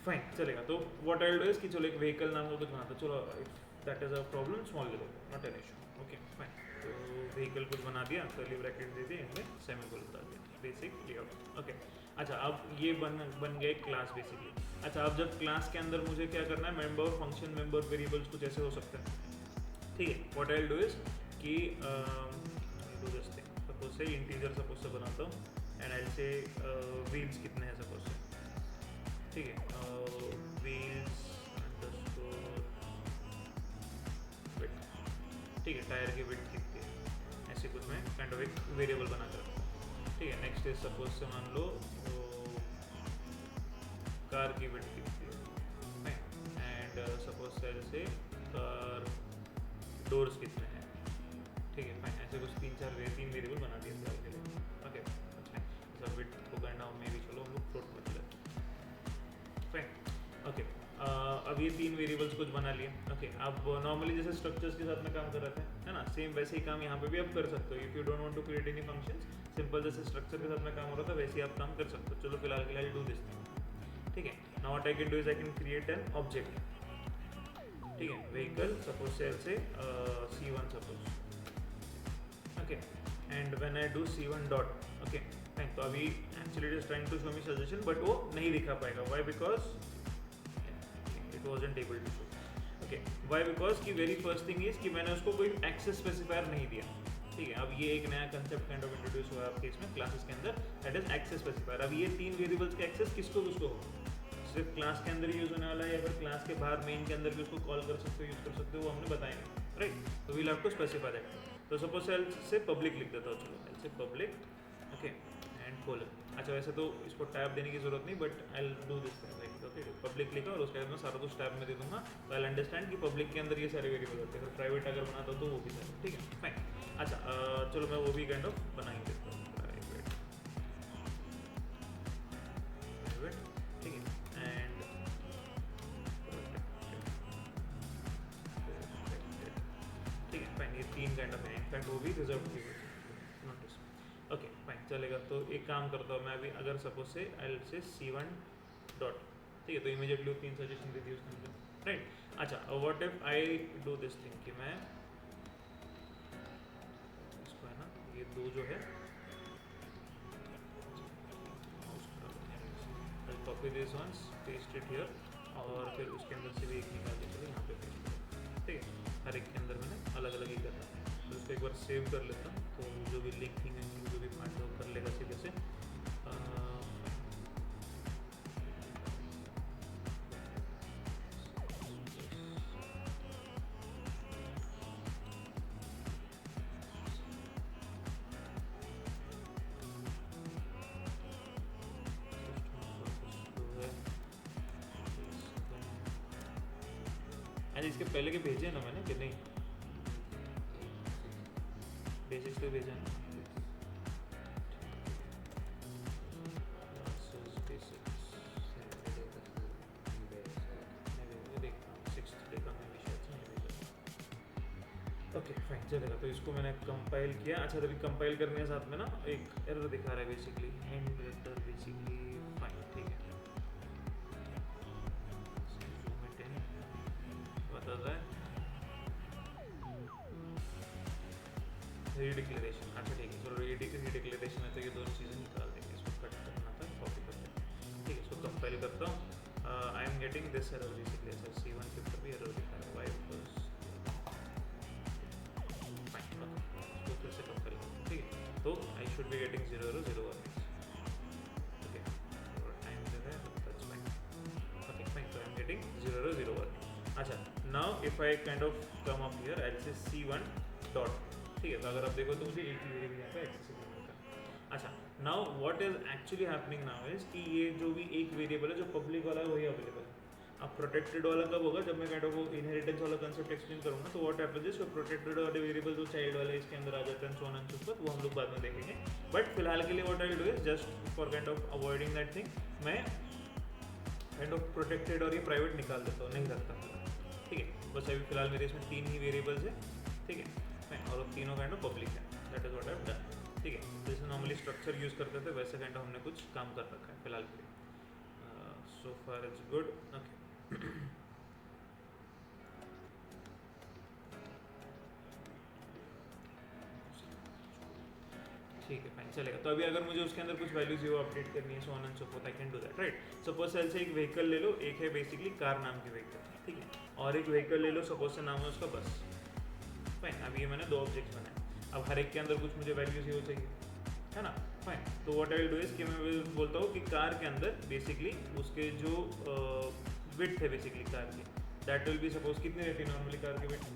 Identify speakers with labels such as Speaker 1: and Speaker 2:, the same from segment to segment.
Speaker 1: Fine चलेगा। तो what I will do is कि चलो एक व्हीकल नाम का कुछ बनाता, चलो that is a problem small level, not an issue, okay fine. तो व्हीकल कुछ बना दिया, कर्ली ब्रैकेट दे दिए, इनमें सेमीकोलन डाल दिया, बेसिक लेआउट, ओके। अच्छा अब ये बन गया एक क्लास बेसिकली। अच्छा अब जब क्लास के अंदर मुझे क्या करना है, मेंबर फंक्शन मेंबर वेरिएबल्स कुछ ऐसे हो सकते हैं, ठीक है। What I will do is कि डू दिस थिंग, सपोज से इंटीजर सपोज से बनाता हूँ एंड आई से व्हील्स कितने हैं सपोज से, ठीक है, व्हील्स अंडरस्कोर विड्थ, ठीक है, टायर की विड्थ कितनी है, ऐसे कुछ मैं काइंड ऑफ एक वेरिएबल बना कर रखता हूँ, ठीक है। नेक्स्ट इज सपोज से मान लो कार की विड्थ कितनी है, एंड सपोज से जैसे कार डोर्स कितने हैं, ठीक है फाइन। ऐसे कुछ तीन वेरिएबल बना दिए फिलहाल के लिए, ओके अच्छा। जैसा विड्थ को करना मे भी चलो हम लोग फ्लोट में चले, फाइन ओके। अब ये तीन वेरिएबल्स कुछ बना लिए, ओके। अब नॉर्मली जैसे स्ट्रक्चर्स के साथ में काम कर रहे थे, है ना, सेम वैसे ही काम यहाँ पे भी आप कर सकते हो। If you don't want to create any functions, simple जैसे स्ट्रक्चर के साथ में काम हो रहा था वैसे ही आप काम कर सकते हो। चलो फिलहाल के लिए डू दिस थिंग, ठीक है। Now what I can do is I can create an object, ठीक है, vehicle suppose say C1 suppose, okay. And when I do C1 dot, okay fine. तो अभी actually it is trying to show me suggestion but वो नहीं दिखा पाएगा, why, because it wasn't able to show, okay. Why, because की very first thing is कि मैंने उसको कोई एक्सेस स्पेसिफायर नहीं दिया, ठीक है। अब ये एक नया कंसेप्ट काइंड ऑफ इंट्रोड्यूस हुआ है आपके इसमें क्लासेस के अंदर, दैट इज एक्सेस स्पेसिफायर। अब ये तीन वेरिएबल्स के एक्सेस किसको किसको हो, सिर्फ क्लास के अंदर यूज होने वाला है या फिर क्लास के बाहर मेन के अंदर भी उसको कॉल कर सकते हो, यूज कर सकते हो, वो हमने बताएंगे, राइट। तो we'll have to specify that. तो सपोज से पब्लिक लिख देता हूँ, चलो एल से पब्लिक, ओके एंड कोलन। अच्छा वैसे तो इसको टैब देने की जरूरत नहीं, but I will do this like, okay public लिखा और उसके बाद मैं सारा कुछ टैब में दे दूंगा, तो आई विल अंडरस्टैंड कि पब्लिक के अंदर ये सारे वेरिएबल होते हैं। तो प्राइवेट अगर बनाता हूँ तो वो भी सारे, ठीक है फाइन। अच्छा चलो मैं वो भी काइंड ऑफ बना ही देता हूँ, प्राइवेट, ठीक है, एंड ठीक है फाइन। ये तीन काइंड ऑफ है, इनफैक्ट वो भी रिजर्व नोटिस, ओके फाइन चलेगा। तो एक काम करता हूँ मैं अभी, अगर सपोज से आई से C1 डॉट, ठीक है, तो इमीडिएटली तीन सजेशन दे दी उसने मुझे, राइट। अच्छा what if I do this thing कि मैं इसको है ना ये दो जो है copy this once, paste it here, और फिर उसके अंदर से भी एक निकाल के चलो यहाँ पे पेस्ट करो, ठीक है। हर एक के अंदर मैंने अलग अलग ही करना है, तो उसको एक बार सेव कर लेता हूँ। तो जो भी लिंकिंग है जो भी पार्ट है वो कर लेगा सीधे से, अरे इसके पहले के भेजे ना मैंने कि नहीं, बेसिक्स पे भेजा है, ओके फाइन चलेगा। तो इसको मैंने कंपाइल किया। अच्छा तभी कंपाइल करने के साथ में ना एक एरर दिखा रहा है basically, and vector basically, fine ठीक है, बता रहा है रीडिक्लेरेशन। अच्छा ठीक है, चलो रीडिक्लेरेशन है तो ये दोनों चीज़ें निकाल देंगे, इसको कट करना था, कॉपी कर देंगे, ठीक है। इसको कंपाइल करता हूँ, I am getting this error basically, ऐसा C1 के ऊपर भी एरर दिखा रहा है, वाई बिकॉज इसको फिर से कंपेयर करो, ठीक है। तो I should be getting 0 0 0 1, okay time दे रहा है, दैट्स फाइन, ओके फाइन। तो आई एम गेटिंग 0 0 0 1। अच्छा now if I kind of come up here, I say C1 dot, ठीक है। तो अगर आप देखो तो मुझे एक ही वेरिएबल यहाँ पे एक्सेसिबल होता है। अच्छा now what is actually happening now is कि ये जो भी एक वेरिएबल है जो पब्लिक वाला है वही अवेलेबल है। अब प्रोटेक्टेड वाला कब होगा, जब मैं काइंड ऑफ वो इनहेरिटेंस वाला कंसेप्ट एक्सप्लेन करूँगा। तो व्हाट हैपेंस इज प्रोटेक्टेड वाले वेरिएबल जो चाइल्ड वाले इसके अंदर आ जाते हैं, सो ऑन एंड सो फोर्थ, वो हम लोग बाद में देखेंगे। बट फिलहाल के लिए what I will do is just for kind of avoiding that thing, मैं काइंड ऑफ प्रोटेक्टेड और ये प्राइवेट निकाल देता हूँ, नहीं रखता फिलहाल, ठीक है। बस अभी फिलहाल मेरे इसमें तीन ही वेरिएबल्स है, ठीक है, और तीनों काइंड ऑफ पब्लिक है, that is what I have done, ठीक है। जैसे नॉर्मली स्ट्रक्चर यूज़ करते थे वैसे काइंड ऑफ हमने कुछ काम कर रखा है फिलहाल के लिए। सो so far it's good. Okay. ठीक है फाइन चलेगा. तो अभी अगर मुझे उसके अंदर कुछ वैल्यूज वो अपडेट करनी है, so on and so forth, I can do that, right. Suppose सेल से एक व्हीकल ले लो, एक है बेसिकली कार नाम की व्हीकल, ठीक है, और एक व्हीकल ले लो, सपोज से नाम है उसका बस. फाइन. अभी ये मैंने दो ऑब्जेक्ट्स बनाए. अब हर एक के अंदर कुछ मुझे वैल्यूज वो चाहिए, है ना. फाइन. तो what I will do is कि मैं बोलता हूँ कि कार के अंदर बेसिकली उसके जो विड्थ है बेसिकली कार की, दैट विल बी सपोज कितनी रहती है नॉर्मली कार की विड्थ?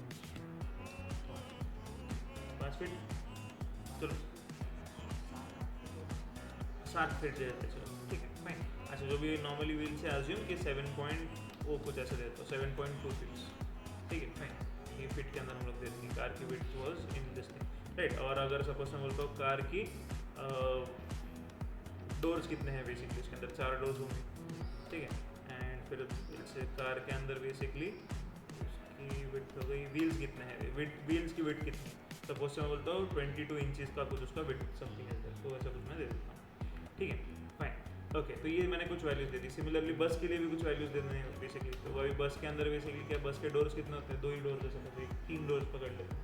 Speaker 1: 5 फीट. चलो 7 फीट दे देते. चलो ठीक है फाइन. अच्छा जो भी नॉर्मली व्हील से एज्यूम कि 7 कुछ ऐसे देते हो, 7.2 फीट्स. ठीक है फाइन. ये फीट के अंदर हम लोग देते हैं कार की width was in this thing, right. और अगर सपोज मैं बोलता हूँ कार की डोर्स कितने हैं बेसिकली, उसके अंदर 4 डोर्स होंगे, ठीक है. एंड फिर इससे कार के अंदर बेसिकली उसकी विड्थ हो गई. व्हील्स कितने हैं, व्हील्स की विड्थ कितनी, सपोज से मैं बोलता हूँ 22 इंचेस का कुछ उसका विड्थ समथिंग है, तो ऐसा कुछ मैं दे देता हूँ. ठीक है फाइन. ओके. तो ये मैंने कुछ वैल्यूज दे दी. सिमिलरली बस के लिए भी कुछ वैल्यूज देने हैं बेसिकली. तो अभी बस के अंदर बेसिकली क्या, बस के डोर्स कितने होते हैं, 2 ही डोर्स जैसे सपोज 3 डोर्स पकड़ लेते हैं.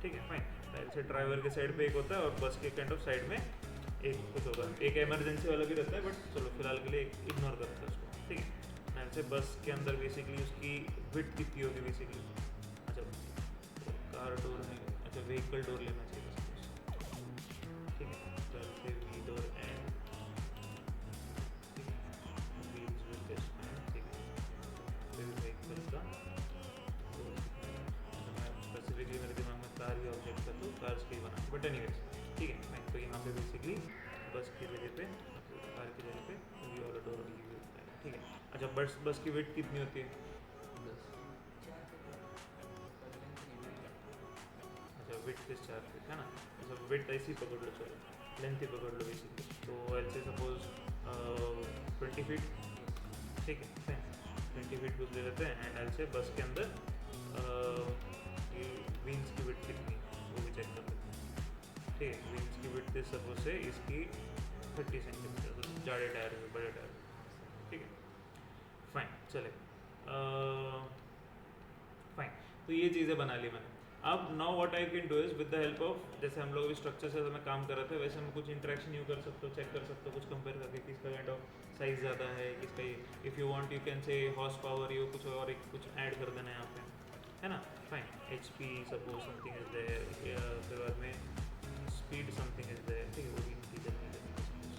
Speaker 1: ठीक है फाइन. ऐसे ड्राइवर के साइड पे एक होता है और बस के काइंड ऑफ साइड में एक कुछ होगा. एक इमरजेंसी वाला भी रहता है, बट चलो फिलहाल के लिए इग्नोर करते हैं उसको. ठीक है. ऐसे बस के अंदर बेसिकली उसकी विड्थ कितनी होगी बेसिकली. अच्छा कार डोर में, अच्छा व्हीकल डोर लेना चाहिए सपोज. ठीक है. तो ऐसे we door and wheels with this and, ठीक है, फिर व्हीकल का स्पेसिफिकली मेरे दिमाग में कार ही ऑब्जेक्ट था तो कार्स के ही बना, बट एनीवेज ठीक है फाइन. तो यहाँ पे बेसिकली बस की जगह पे, कार की जगह पे ये वाला डोर यूज होता है. ठीक है. अच्छा बस की वेट कितनी होती है? 10. अच्छा वेट किस 4 फीट है ना. अच्छा वेट ऐसी पकड़ लो, चलो लेंथ ही पकड़ लो बेसिकली. तो ऐसे सपोज 20 फीट. ठीक है फाइन. 20 फीट कुछ ले लेते हैं. एंड ऐसे बस के अंदर व्हील्स की विड्थ कितनी वो भी चेक कर लेते हैं. ठीक है. व्हील्स की विड्थ सपोज से इसकी 30 सेंटीमीटर, तो ज़्यादा टायर में, बड़े टायर. ठीक है फाइन चले फाइन. तो ये चीज़ें बना ली मैंने. अब now what I can do is with the help of, जैसे हम लोग अभी स्ट्रक्चर से मैं काम कर रहे थे, वैसे हम कुछ इंटरेक्शन यू कर सकते हो, चेक कर सकते हो कुछ कंपेयर करके किसका काइंड ऑफ साइज़ ज़्यादा है, किसका. If you want you can say horse power, you कुछ और एक कुछ ऐड कर देना है यहाँ पे, है ना. Fine. HP suppose something is there, फिर बाद में स्पीड समथिंग इज देयर. ठीक है. वो भी इंटीजर नहीं करनी सपोज.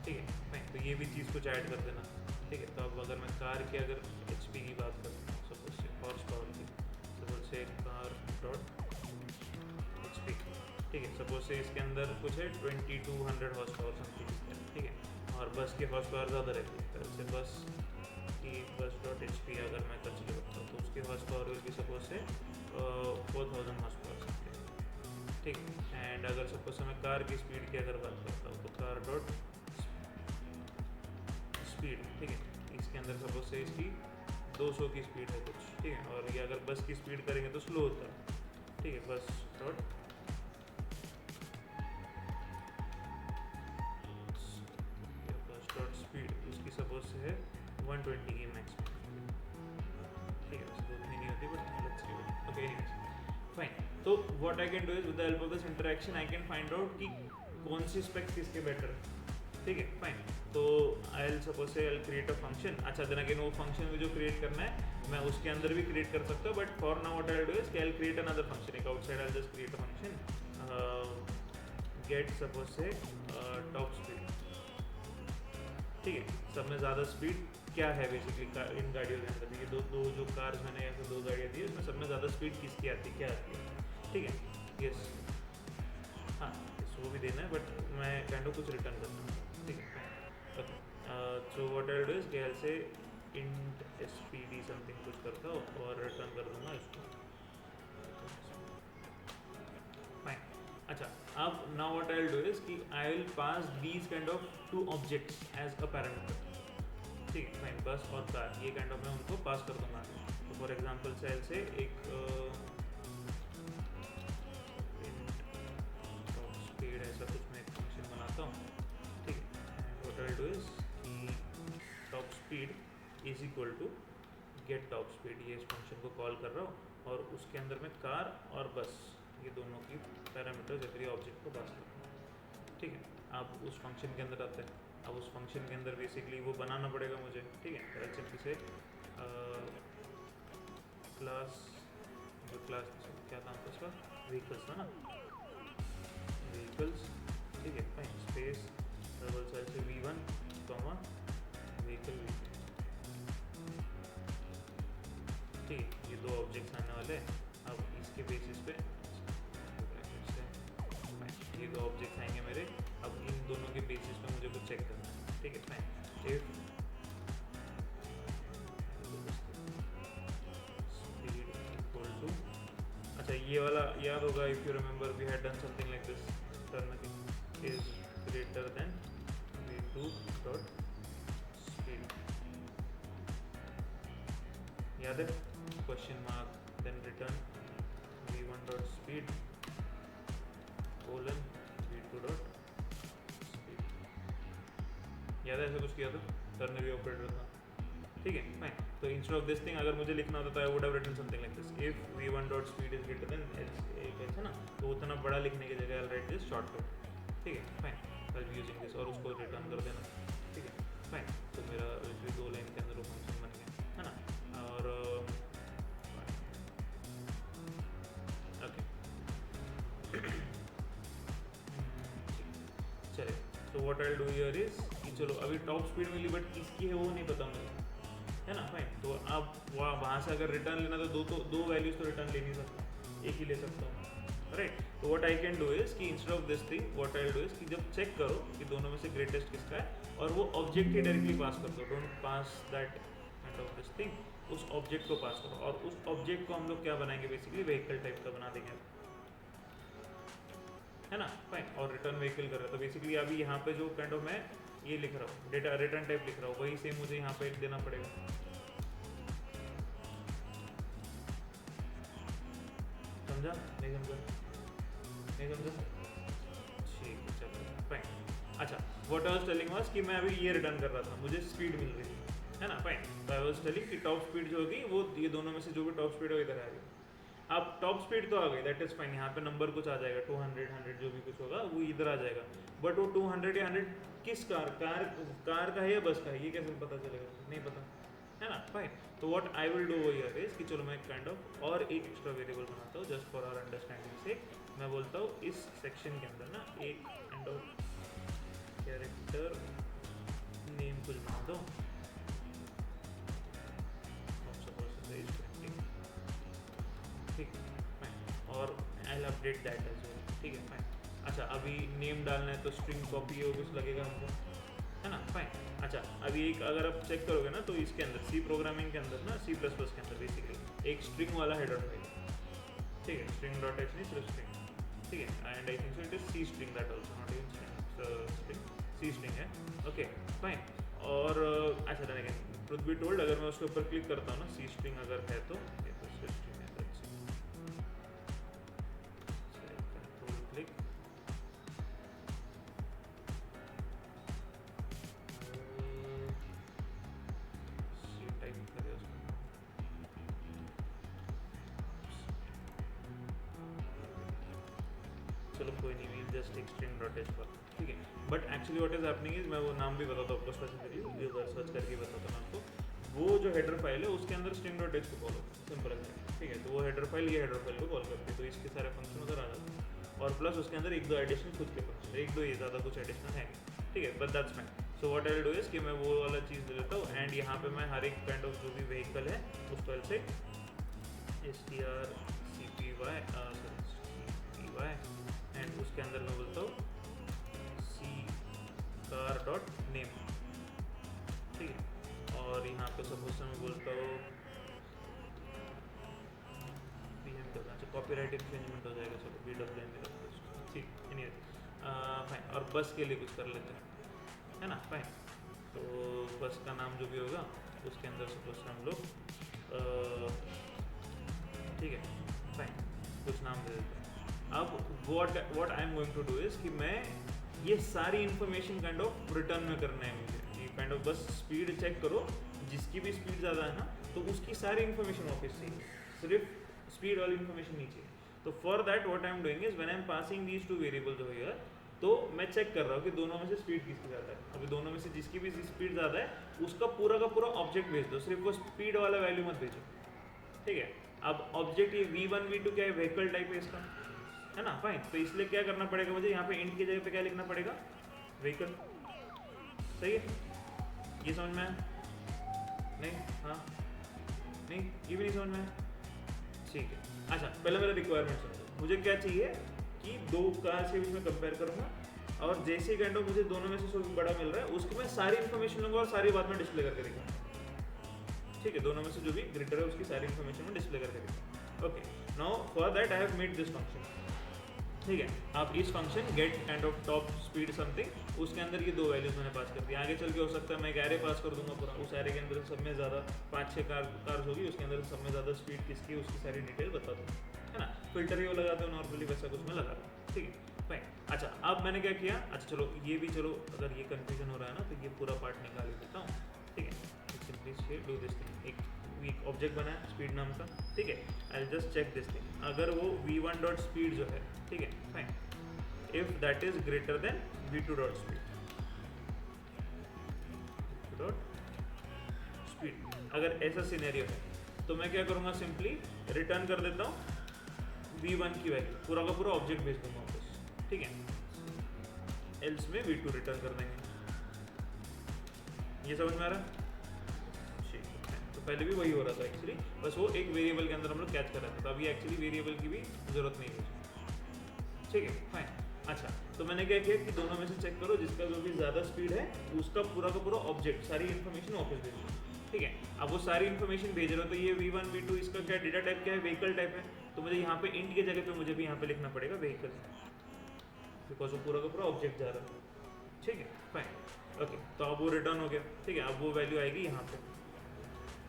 Speaker 1: ठीक है फाइन. तो ये भी चीज़ कुछ ऐड कर देना. ठीक है. तो अब अगर मैं कार की अगर HP की बात करूँ, सपोज से हॉर्स पावर की, सपोज से कार डॉट HP. ठीक है. सपोज से इसके अंदर कुछ है 2200 हॉर्स पावर समथिंग. ठीक है. और बस की हॉर्स पावर ज़्यादा रहती है, तो ऐसे बस डॉट HP अगर मैं कंसिडर करता हूँ तो उसकी horse power will be suppose से 4000 हॉर्स पावर समथिंग. ठीक है. एंड अगर सपोज से मैं कार की स्पीड की अगर बात करता हूँ तो कार डॉट स्पीड. ठीक है. इसके अंदर सपोज से इसकी 200 की स्पीड है कुछ. ठीक है. और ये अगर बस की स्पीड करेंगे तो स्लो होता है. ठीक है. बस डॉट स्पीड उसकी सपोज से है 120 की मैक्स. ठीक है. उसको उतनी नहीं होती, but let's see. Okay fine. तो what I can do is with the help of this interaction I can find out कि कौन सी स्पेक्स किसके बेटर. ठीक है फाइन. तो I will suppose say I will create a function. अच्छा then again वो function जो क्रिएट करना है मैं उसके अंदर भी क्रिएट कर सकता हूँ, but for now what I will do is I will create another function. एक outside I will just create a function get suppose say top speed. ठीक है. सब में ज़्यादा स्पीड क्या है बेसिकली इन गाड़ियों के अंदर. ये दो जो कार्स मैंने ऐसे 2 गाड़ियाँ दी, उसमें सब में ज़्यादा स्पीड किसकी आती है, क्या आती है. ठीक है. यस हाँ वो भी देना है, बट मैं काइंड ऑफ कुछ रिटर्न करना है. ठीक है. Okay. So what I will do is के से इंट SPD समथिंग कुछ करता हूँ और रिटर्न कर दूँगा इसको. फाइन. अच्छा अब now what I will do is कि I will pass these kind of 2 objects as a parameter. ठीक है फाइन. बस और कार ये काइंड ऑफ मैं उनको पास कर दूँगा. तो फॉर एग्जांपल सेल से एक स्पीड ऐसा कुछ मैं एक फंक्शन बनाता हूँ. ठीक है. What I will do is कि top equal to get top speed, ये इस फंक्शन को कॉल कर रहा हूँ और उसके अंदर मैं कार और बस ये दोनों की पैरामीटर्स एवरी ऑब्जेक्ट को पास करता हूँ, ठीक है। अब उस फंक्शन के अंदर आते हैं। अब उस फंक्शन के अंदर बेसिकली वो बनाना पड़ेगा मुझे, ठीक है। एच एम पी से क्लास, जो क्लास क्या नाम था उसका, व्हीकल्स था ना, व्हीकल्स, ठीक है फाइन, स्पेस डबल साइड से v1 कॉमा व्हीकल v2, ठीक है। ये दो ऑब्जेक्ट्स आने वाले हैं। अब इसके बेसिस पे ये दो ऑब्जेक्ट्स आएंगे मेरे। अब इन दोनों के बेसिस पे मुझे कुछ चेक करना है, ठीक है fine. If speed equal to, अच्छा ये वाला याद होगा, if you remember we had done something like this, turn is greater than v2 dot speed, याद है, question mark then return v1 dot speed colon v2 dot speed, याद है ऐसा कुछ किया था, टर्नरी ऑपरेटर था, ठीक है फाइन। तो इंस्टेड ऑफ दिस थिंग अगर मुझे लिखना होता तो I would have written something like this, if v1 dot speed is greater than h है ना, तो उतना बड़ा लिखने की जगह आई राइट दिस शॉर्टकट, ठीक है fine, I will using this और उसको रिटर्न कर देना, ठीक है फाइन। तो मेरा इसलिए दो लाइन के अंदर वो फंक्शन बन गया है ना। और ओके चले, तो what I do here is कि चलो अभी टॉप स्पीड मिली बट किसकी है वो नहीं पता मुझे, है ना फाइन। तो अब वहाँ से अगर रिटर्न लेना तो दो वैल्यूज तो रिटर्न ले नहीं सकता, एक ही ले सकता हूँ, राइट। तो what I can do is कि instead of this thing what I do is कि जब चेक करो कि दोनों में से ग्रेटेस्ट किसका है और वो ऑब्जेक्ट ही डायरेक्टली पास कर दो, don't pass that kind of this thing, उस ऑब्जेक्ट को पास करो और उस ऑब्जेक्ट को हम लोग क्या बनाएंगे, बेसिकली व्हीकल टाइप का बना देंगे, है ना फाइन। और रिटर्न व्हीकल कर रहा है तो बेसिकली अभी यहाँ पे जो काइंड ऑफ मैं ये लिख रहा हूँ, डेटा रिटर्न टाइप लिख रहा हूँ, वही सेम मुझे यहाँ पे देना पड़ेगा, समझा नहीं समझा, नहीं समझा, ठीक है चलो फाइन। अच्छा what I was telling was कि मैं अभी ये रिटर्न कर रहा था, मुझे स्पीड मिल रही थी, है ना फाइन। तो आई वाज टेलिंग कि टॉप स्पीड जो होगी वो ये दोनों में से जो भी टॉप स्पीड हो इधर आ गई। अब टॉप स्पीड तो आ गई, दैट इज फाइन, यहाँ पे नंबर कुछ आ जाएगा 200 100 जो भी कुछ होगा वो इधर आ जाएगा, बट वो 200 या 100 किस कार का है या बस का है ये कैसे पता चलेगा, नहीं पता, है ना फाइन। तो what I will do here is कि चलो मैं काइंड ऑफ और एक एक्स्ट्रा वेरिएबल बनाता हूँ जस्ट फॉर आवर अंडरस्टैंडिंग से। मैं बोलता हूँ इस सेक्शन के अंदर ना एक काइंड ऑफ कैरेक्टर नेम कुछ बना दो, ठीक फाइन, और I will update that as well, ठीक है फाइन। अच्छा अभी नेम डालना है तो स्ट्रिंग कॉपी हो कुछ लगेगा हमको, है ना फाइन। अच्छा अभी एक अगर आप चेक करोगे ना तो इसके अंदर सी प्रोग्रामिंग के अंदर ना C++ के अंदर बेसिकली एक स्ट्रिंग वाला हेडर फाइल, ठीक है, स्ट्रिंग डॉट एच नहीं सिर्फ स्ट्रिंग, ठीक है। And I think so it is C string that also, not even string, C string है, ओके फाइन। और अच्छा then again truth be told अगर मैं उसके ऊपर क्लिक करता हूँ ना सी स्ट्रिंग अगर है तो ये तो स्ट्रिंग है, कंट्रोल क्लिक, चलो कोई नहीं, we just take string dot h for, ठीक है। But actually what is happening is मैं वो नाम भी बताता हूँ आपको स्पेसिफिकली, ये सर्च करके बताता हूँ आपको। वो जो हेडर फाइल है उसके अंदर स्ट्रिंग डॉट एच को कॉल होता है, सिंपल है, ठीक है। तो वो हेडर फाइल ये हेडर फाइल को कॉल करती है, तो इसके सारे फंक्शन उधर आ जाते हैं और प्लस उसके अंदर एक दो एडिशनल खुद के फंक्शन, एक दो ये ज़्यादा कुछ एडिशनल है, ठीक है, but that's fine. So what I will do is कि मैं वो वाला चीज़ ले लेता हूँ एंड यहाँ पे मैं हर एक काइंड ऑफ जो भी व्हीकल है उसको से strcpy एंड उसके अंदर मैं बोलता हूँ सी कार डॉट नेम, ठीक है। और यहाँ पे सपोज से मैं बोलता हूँ अच्छा कॉपीराइट इन्फ्रिंजमेंट हो जाएगा, चलो BWN ठीक, एनीवे फाइन। और बस के लिए कुछ कर लेते हैं, है ना फाइन। तो बस का नाम जो भी होगा उसके अंदर सपोज से हम लोग ठीक है फाइन कुछ नाम दे देते हैं। अब what I am going to do is कि मैं ये सारी इन्फॉर्मेशन काइंड ऑफ रिटर्न में करना है मुझे, ये काइंड ऑफ बस स्पीड चेक करो, जिसकी भी स्पीड ज़्यादा है ना तो उसकी सारी इन्फॉर्मेशन वापस चाहिए, सिर्फ स्पीड वाली इन्फॉर्मेशन नहीं चाहिए। तो for that what I am doing is when I am passing these two variables over here, तो मैं चेक कर रहा हूँ कि दोनों में से स्पीड किसकी ज़्यादा है। अभी दोनों में से जिसकी भी स्पीड ज़्यादा है उसका पूरा का पूरा ऑब्जेक्ट भेज दो, सिर्फ वो स्पीड वाला वैल्यू मत भेजो, ठीक है। अब ऑब्जेक्ट ये V1 V2 क्या है, व्हीकल टाइप है इसका, है ना, फाइन। तो इसलिए क्या करना पड़ेगा मुझे, यहाँ पे इंट की जगह पे क्या लिखना पड़ेगा, व्हीकल, सही है। ये समझ में आया? नहीं, हाँ नहीं, ये भी नहीं समझ में आया, ठीक है। अच्छा, पहले मेरा रिक्वायरमेंट समझो, मुझे क्या चाहिए कि दो कार से भी मैं कंपेयर करूँगा, और जैसे काइंड ऑफ मुझे दोनों में से सबसे बड़ा मिल रहा है उसकी मैं सारी इन्फॉर्मेशन लूँगा और सारी बात में डिस्प्ले करके दिखाऊंगा, ठीक है। दोनों में से जो भी ग्रेटर है उसकी सारी इन्फॉर्मेशन में डिस्प्ले करके दिखाऊंगा। Okay, now for that I have made this function, ठीक है। आप इस function get kind of top speed something, उसके अंदर ये दो वैल्यूज मैंने पास कर दी। आगे चल के हो सकता है मैं एक एरे पास कर दूंगा पूरा, उस एरे के अंदर सब में ज़्यादा 5-6 कार्स होगी, उसके अंदर सब में ज़्यादा स्पीड किसकी है उसकी सारी डिटेल बता दूँ, है ना। फिल्टर ये लगाते हो नॉर्मली, वैसा कुछ मैं लगा दूँ, ठीक है, फाइन। अच्छा, अब मैंने क्या किया, अच्छा चलो ये भी, चलो अगर ये कन्फ्यूजन हो रहा है ना तो ये पूरा पार्ट निकाल ही देता हूँ, ठीक है। सिंपली डू दिस थिंग, एक ऑब्जेक्ट बना है स्पीड नाम का, ठीक है। I just check this thing, अगर वो v1 डॉट स्पीड जो है, ठीक है, fine, if that is greater than v2 dot speed, अगर ऐसा सिनेरियो है तो मैं क्या करूँगा, सिंपली रिटर्न कर देता हूँ v1 की वैल्यू, पूरा का पूरा ऑब्जेक्ट भेज दूंगा वापस, ठीक है। एल्स में v2 रिटर्न कर देंगे। ये समझ में आ रहा है? तो पहले भी वही हो रहा था एक्चुअली, बस वो एक वेरिएबल के अंदर हम लोग कैच कर रहे थे, तो अभी एक्चुअली वेरिएबल की भी जरूरत नहीं है, ठीक है, फाइन। अच्छा, तो मैंने क्या किया कि दोनों में से चेक करो, जिसका जो भी ज़्यादा स्पीड है उसका पूरा का पूरा ऑब्जेक्ट सारी इन्फॉर्मेशन वापस भेज दो, ठीक है। अब वो सारी इन्फॉर्मेशन भेज रहे हो तो ये v1 v2 इसका क्या डेटा टाइप क्या है, व्हीकल टाइप है, तो मुझे यहाँ पे इंट की जगह पे मुझे भी यहाँ पे लिखना पड़ेगा व्हीकल, बिकॉज वो पूरा का पूरा ऑब्जेक्ट जा रहा है, ठीक है, फाइन। ओके, तो अब वो रिटर्न हो गया, ठीक है। अब वो वैल्यू आएगी यहाँ पे,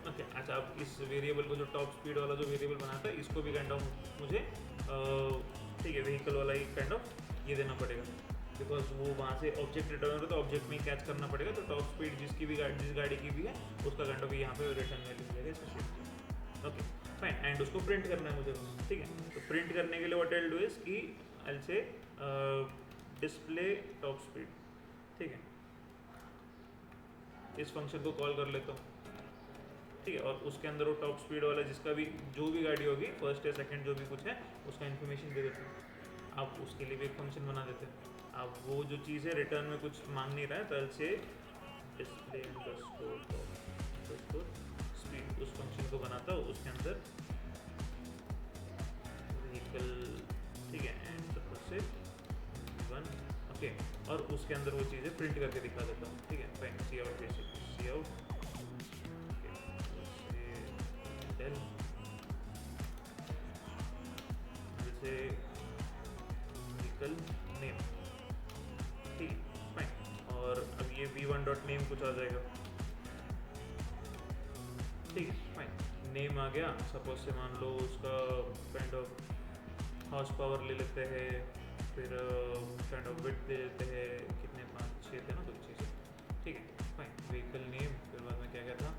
Speaker 1: ओके। अच्छा, अब इस वेरिएबल को जो टॉप स्पीड वाला जो वेरिएबल बनाता है इसको भी काइंड ऑफ मुझे ठीक है व्हीकल वाला ही काइंड ऑफ ये देना पड़ेगा, बिकॉज वो वहाँ से ऑब्जेक्ट रिटर्न हो रहा है तो ऑब्जेक्ट में ही कैच करना पड़ेगा। तो टॉप स्पीड जिसकी भी गाड़ी, जिस गाड़ी की भी है उसका काइंड ऑफ यहाँ पे रिटर्न वैल्यू मिलेगा इसका शिफ्ट, ओके, फाइन। एंड उसको प्रिंट करना है मुझे, ठीक है। तो प्रिंट करने के लिए what I will do is कि I will say display top speed, ठीक है। इस फंक्शन को कॉल कर लेता हूँ, ठीक है, और उसके अंदर वो टॉप स्पीड वाला जिसका भी जो भी गाड़ी होगी फर्स्ट या सेकंड जो भी कुछ है उसका इन्फॉर्मेशन दे देते हैं। आप उसके लिए भी एक फंक्शन बना देते हैं। अब वो जो चीज़ है रिटर्न में कुछ मांग नहीं रहा है, तो से डिस्प्ले स्पीड उस फंक्शन को बनाता हूँ, उसके अंदर व्हीकल, ठीक है, एंड सपोज से v1, ओके, और उसके अंदर वो चीज़ें प्रिंट करके दिखा देता हूँ, ठीक है, फाइन। सी आउट, बेसिकली सी आउट, जैसे व्हीकल नेम, ठीक है, फाइन। और अब ये v1 डॉट नेम कुछ आ जाएगा, ठीक है, फाइन। नेम आ गया, सपोज से मान लो उसका काइंड ऑफ हॉर्स पावर ले लेते हैं, फिर काइंड ऑफ विड्थ दे देते हैं, कितने 5-6 थे ना कुछ चीज़ें, ठीक है, फाइन। व्हीकल नेम, फिर बाद में क्या क्या था,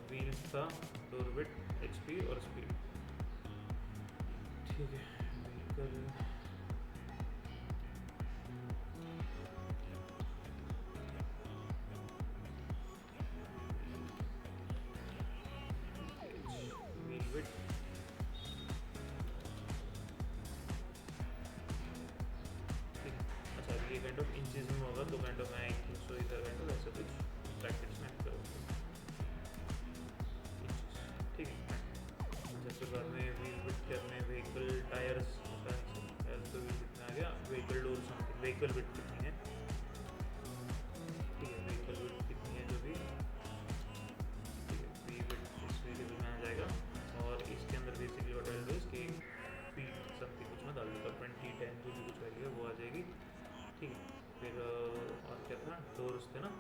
Speaker 1: व्हील्स था, डोर विड्थ, एचपी और स्पीड, ठीक है। व्हीकल व्हील विड्थ, ठीक है। अच्छा, ये काइंड ऑफ इंचेस में होगा तो काइंड ऑफ मैं आई थिंक सो इधर काइंड ऑफ ऐसा कुछ ब्रैकेट्स में करूँगा, ठीक है। अच्छा, फिर बाद में व्हील विड्थ करने, व्हीकल टायर्स तो व्हील कितना आ गया, vehicle door something, vehicle width कितनी है, ठीक है, व्हीकल विड्थ कितनी है जो भी, ठीक है, वी विड्थ इस वेरिएबल में आ जाएगा। और इसके अंदर basically what I will do is कि फीट समथिंग कुछ मैं डाल दूँगा, 20 10 जो भी कुछ वैल्यू है वो आ जाएगी, ठीक है। फिर और क्या था, डोर्स थे ना,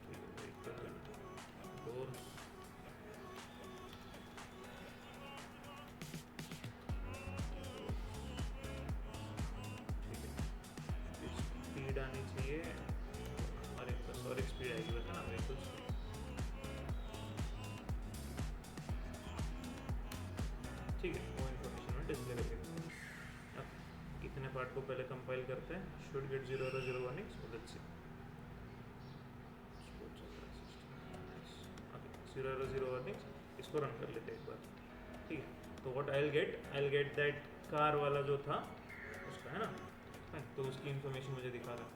Speaker 1: ठीक है, व्हीकल डोर्स, स्पीड आनी चाहिए, और एक स्पीड आएगी, बता ना व्हीकल्स ठीक है, वो इन्फॉर्मेशन में डिस्प्ले कर देगा। अब इतने पार्ट को पहले कंपाइल करते हैं, should get 0 warnings, let's see. 0 warnings, इसको रन कर लेते हैं एक बार, ठीक है। तो what I will get that car वाला जो था उसका, है ना, फाइन, तो उसकी इन्फॉर्मेशन मुझे दिखा रहा है,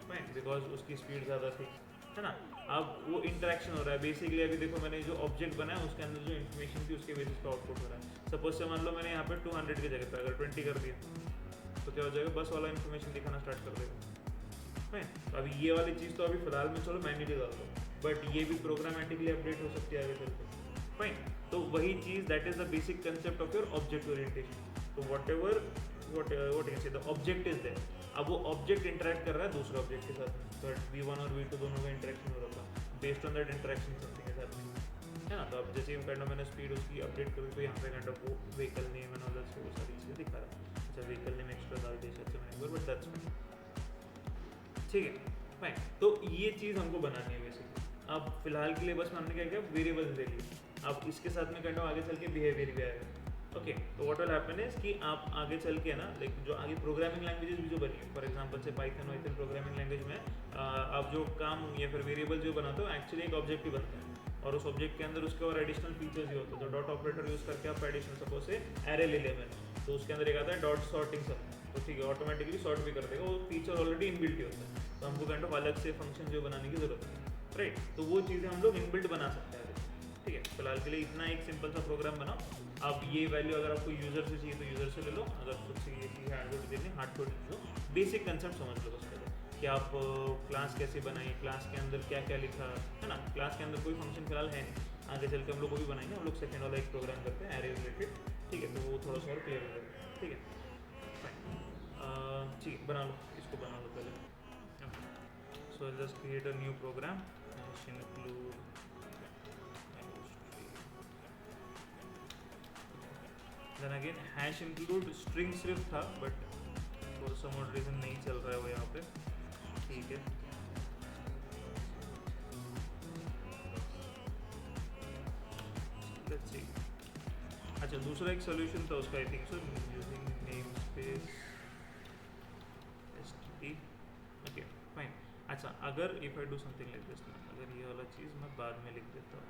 Speaker 1: फाइन, बिकॉज उसकी स्पीड ज़्यादा थी, है ना। अब वो इंटरेक्शन हो रहा है बेसिकली। अभी देखो मैंने जो ऑब्जेक्ट बनाया उसके अंदर जो इन्फॉर्मेशन थी उसके बेसिस पे आउटपुट हो रहा है। सपोज से मान लो मैंने यहाँ पे 200 की जगह पे अगर 20 कर दिया तो क्या हो जाएगा, बस वाला इन्फॉर्मेशन दिखाना स्टार्ट कर देगा, फाइन। तो अभी ये वाली चीज़ तो अभी फिलहाल में चलो मैन्युअली डाल दो, बट ये भी प्रोग्रामेटिकली अपडेट हो सकती है आगे चल के, फाइन। तो वही चीज़, that is the basic concept of your object orientation. तो whatever what can say the object is there. अब वो ऑब्जेक्ट इंटरेक्ट कर रहा है दूसरे ऑब्जेक्ट के साथ, तो V1 और V2 दोनों का इंटरेक्शन हो रहा था, based on that interaction something is happening, है ना। तो अब जैसे काइंड ऑफ मैंने स्पीड उसकी अपडेट करी तो यहाँ पे काइंड ऑफ वो व्हीकल नेम एंड ऑल वो सारी चीज़ें दिखा रहा है। अच्छा, व्हीकल नेम एक्स्ट्रा डाल दिया अच्छा मैंने, बट दैट्स फाइन, ठीक है, फाइन। तो ये चीज़ हमको बनानी है बेसिकली। अब फिलहाल के लिए बस हमने क्या किया, वेरिएबल्स दे लिए। अब इसके साथ में काइंड ऑफ आगे चल के बिहेवियर भी आएगा, ओके। तो व्हाट विल हैपन इज कि आप आगे चल के ना, लाइक जो आगे प्रोग्रामिंग लैंग्वेजेस भी जो बनी है, फॉर एग्जांपल से पाइथन वाइथन प्रोग्रामिंग लैंग्वेज में आप जो काम या फिर वेरिएबल जो बनाते हो एक्चुअली एक ऑब्जेक्ट ही बनता है, और उस ऑब्जेक्ट के अंदर उसके और एडिशनल फीचर्स भी होते हैं। तो डॉट ऑपरेटर यूज करके आप एडिशनल, सपोज से एरे ले लिया मैंने, तो उसके अंदर एक आता है डॉट सॉर्टिंग सब, तो ठीक है, ऑटोमेटिकली सॉर्ट भी कर देगा, वो फीचर ऑलरेडी इनबिल्ट ही होता है, तो हमको काइंड ऑफ अलग से फंक्शन जो बनाने की जरूरत है, राइट। तो वो चीज़ें हम लोग इनबिल्ट बना सकते हैं, ठीक है। फिलहाल के लिए इतना एक सिंपल सा प्रोग्राम बनाओ। अब ये वैल्यू अगर आपको यूजर से चाहिए तो यूजर से ले लो, अगर खुद से ये चीज़ हार्डकोड देनी हार्डकोड ले लो। बेसिक कंसेप्ट समझ लो बस पहले कि आप क्लास कैसे बनाइए, क्लास के अंदर क्या क्या लिखा है ना। क्लास के अंदर कोई फंक्शन फिलहाल है नहीं, आगे चल के हम लोग को भी बनाएंगे। हम लोग सेकेंड वाला एक प्रोग्राम करते हैं एरे रिलेटेड, ठीक है, तो वो थोड़ा सा और क्लियर हो जाएगा, ठीक है, ठीक है। बना लो, इसको बना लो पहले। So just create a new program, include then again hash include string सिर्फ था, but for some odd reason नहीं चल रहा है वो यहाँ पे, ठीक है। Let's see. अच्छा, दूसरा एक सोल्यूशन था उसका, I think so, using namespace std, okay, fine. अच्छा, अगर if I do something like this ना, अगर ये वाला चीज़ मैं बाद में लिख देता हूँ,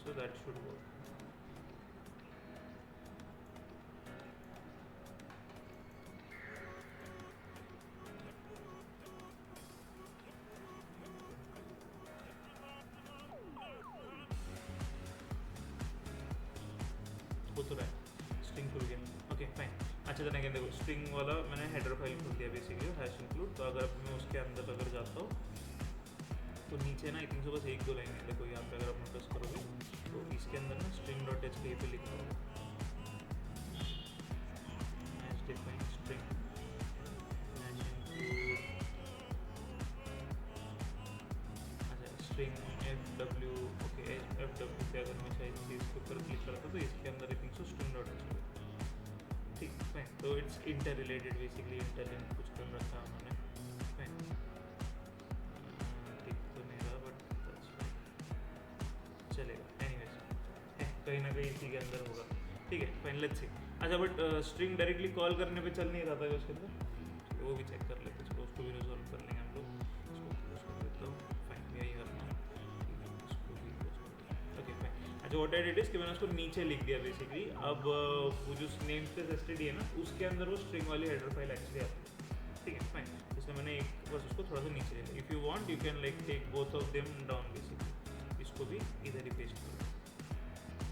Speaker 1: सो दैट शुड वर्क। हो तो रहा है, स्ट्रिंग खुल गया, ओके, फाइन। अच्छा, तो देखो स्ट्रिंग वाला मैंने हेडर फाइल खोल दिया बेसिकली, हैश इंक्लूड। तो अगर मैं उसके अंदर अगर जाता हूँ तो नीचे ना आई थिंक सो बस एक दो लाइन है, देखो यहाँ पे अगर आप नोटिस करोगे तो इसके अंदर ना string डॉट एच पे लिखा होगा hash define string hash include. अच्छा, स्ट्रिंग fw, ओके, fw पे अगर मैं शायद इस ऊपर क्लिक करता तो इसके अंदर आई थिंक सो string डॉट एच, ठीक, फाइन। तो it's inter related basically, interlink कुछ कर रखा है उन्होंने, फाइन। ठीक तो नहीं रहा, बट दैट्स फाइन, चलेगा। एनीवेज कहीं ना कहीं इसी के अंदर होगा, ठीक है, फाइन, लेट्स सी। अच्छा, बट स्ट्रिंग डायरेक्टली कॉल करने पे चल नहीं रहा था उसके अंदर, वो भी चेक कर लेते, चलो उसको भी रिजॉल्व कर लेंगे हम लोग। इसको क्लोज कर देता हूँ, फाइन, यही करना, इसको भी क्लोज कर देता हूँ, ओके, फाइन। अच्छा, व्हाट आई डिड इज कि मैंने उसको नीचे लिख दिया बेसिकली। अब वो जो नेम स्पेस std है ना, उसके अंदर वो स्ट्रिंग वाली हेडर फाइल एक्चुअली आती है, ठीक है, फाइन। इसलिए मैंने एक बस उसको थोड़ा सा नीचे ले लिया। If you want you can like take both of them down basically, इसको भी इधर ही पेस्ट करो,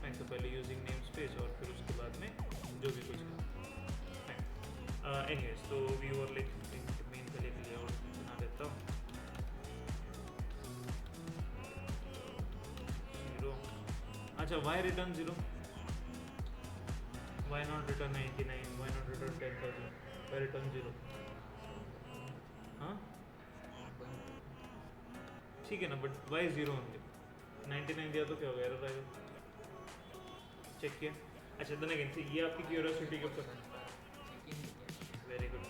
Speaker 1: फाइन। तो पहले यूजिंग नेम स्पेस और फिर उसके बाद में जो भी कुछ है, फाइन। एनीवेज, तो वी वर लाइक मेन पहले एक लेआउट बना देता हूँ, 0। अच्छा, why return 0, why not return 99, why not return 10,000, why return 0, हाँ ठीक है ना, बट वाई 0 होंगे, 99 दिया तो क्या होगा, एरर आएगा, चेक किया। अच्छा, देन अगेन से ये आपकी क्यूरियोसिटी के ऊपर, वेरी गुड,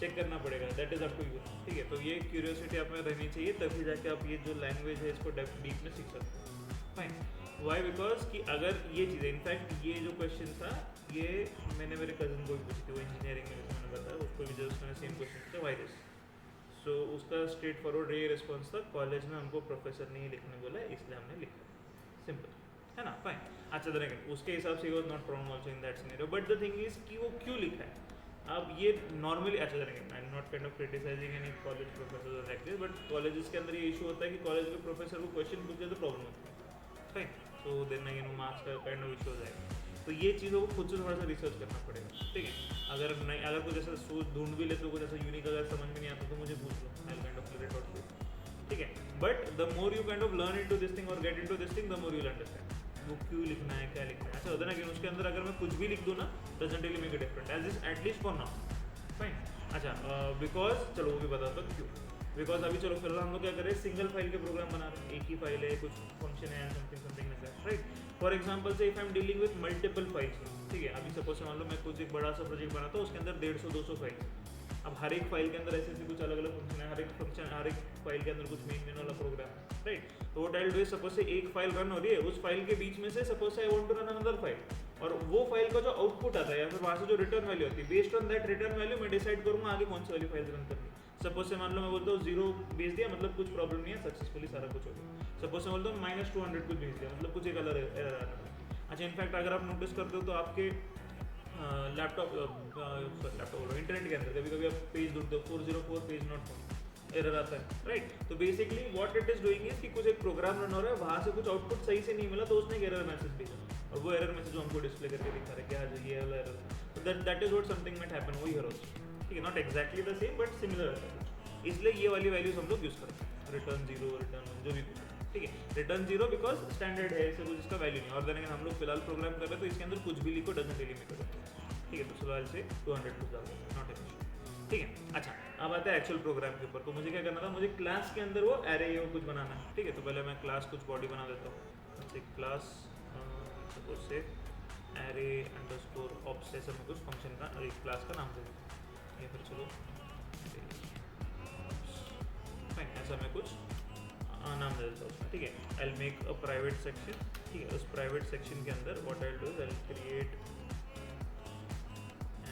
Speaker 1: चेक करना पड़ेगा, that is up to you, ठीक है। तो ये क्यूरियोसिटी आप में रहनी चाहिए, तभी जाके आप ये जो लैंग्वेज है इसको डीप में सीख सकते हो, फाइन। वाई बिकॉज कि अगर ये चीज़, इनफैक्ट ये जो क्वेश्चन था ये मैंने मेरे कज़न को भी पूछी थी, वो इंजीनियरिंग में, जैसे मैंने बताया उसको भी, जस्ट मैंने सेम क्वेश्चन था वाई दिस। सो उसका स्ट्रेट फॉरवर्ड ये रिस्पॉन्स था, कॉलेज में हमको प्रोफेसर ने ही लिखने बोला इसलिए हमने लिखा, सिंपल है ना, फाइन। अच्छा देखें उसके हिसाब से was not problem also in that scenario, but the thing is कि वो क्यों लिखा है। अब ये नॉर्मली, अच्छा देखें I am not kind of criticising any college professor like this, but colleges के अंदर ये इशू होता है कि कॉलेज के प्रोफेसर को क्वेश्चन पूछे तो प्रॉब्लम होती है, फाइन। तो देन अगेन मार्क्स का काइंड ऑफ इशू हो जाएगा। तो ये चीज़ों को खुद से थोड़ा सा रिसर्च करना पड़ेगा, ठीक है। अगर नहीं, अगर कुछ ऐसा सोच ढूंढ भी ले तो कुछ ऐसा यूनिक अगर समझ में नहीं आता तो मुझे पूछ लो, I kind of clear it out for you, ठीक है। But the more you kind of learn into this thing और get into this thing, the more you will understand वो क्यों लिखना है, क्या लिखना है। अच्छा होता है ना कि उसके अंदर अगर मैं कुछ भी लिख दूँ ना, doesn't really make a different as is at least for now, fine. अच्छा बिकॉज चलो वो भी बताता हूँ क्यों। बिकॉज अभी चलो फिलहाल हम लोग क्या करें, सिंगल फाइल के प्रोग्राम बना रहे हैं, एक ही फाइल है, कुछ फंक्शन है, something something like that, right. For example से if I am dealing with multiple files, ठीक है। अभी सपोज से मान लो मैं कुछ एक बड़ा सा प्रोजेक्ट बनाता हूँ, उसके अंदर 150-200 फाइल। अब हर एक फाइल के अंदर ऐसे ऐसे कुछ अलग अलग फंक्शन है, हर एक फाइल के अंदर कुछ मेन वाला प्रोग्राम है, राइट। तो वो डायल डू सपोज से एक फाइल रन हो रही है, उस फाइल के बीच में से suppose say I want to run another file, और वो फाइल का जो आउटपुट आता है या फिर वहाँ से जो रिटर्न वैल्यू होती है, based on that return value मैं डिसाइड करूँगा आगे कौन सी वाली फाइल रन करनी है। सपोज से मान लो मैं बोलता हूँ 0 भेज दिया, मतलब कुछ प्रॉब्लम नहीं है, सक्सेसफुली सारा कुछ हो गया। सपोज से बोलता हूँ -200 कुछ भेज दिया, मतलब कुछ एक अलग एरर आ रहा है। अच्छा इनफैक्ट अगर आप नोटिस करते हो तो आपके लैपटॉप इंटरनेट के अंदर कभी कभी आप पेज ढूंढते हो 404 पेज नॉट फाउंड एरर आता है, राइट। तो basically what it is doing is कि कुछ एक प्रोग्राम रन हो रहा है, वहाँ से कुछ आउटपुट सही से नहीं मिला तो उसने एक एरर मैसेज भेजा, और वो एरर मैसेज हमको डिस्प्ले करके दिखा रहा है कि हाँ ये वाला एरर। तो that is what something might happen over here also, ठीक है। Not exactly the same but similar है, इसलिए ये वाली वैल्यूज हम लोग यूज करते हैं, रिटर्न 0, रिटर्न 1, जो भी कुछ, ठीक है। रिटर्न 0 बिकॉज स्टैंडर्ड है, इससे कुछ इसका वैल्यू नहीं, और देन हम लोग फिलहाल प्रोग्राम कर रहे हैं तो इसके अंदर कुछ भी लिखो doesn't really make a difference, ठीक है। तो फिलहाल से 200 कुछ डाल देते हैं, नॉट एन इशू, ठीक है। अच्छा अब आता है एक्चुअल प्रोग्राम के ऊपर। तो मुझे क्या करना था, मुझे क्लास के अंदर वो एरे वो कुछ बनाना है, ठीक है। तो पहले मैं क्लास कुछ बॉडी बना देता हूँ, जैसे क्लास सपोज से एरे अंडरस्कोर ऑप्स ऐसा मैं कुछ फंक्शन का क्लास का नाम दे देता हूँ, या फिर चलो फाइन ऐसा मैं कुछ नाम दे देता हूँ, ठीक है। I will make a private section, ठीक है। उस प्राइवेट सेक्शन के अंदर what I will do is I will create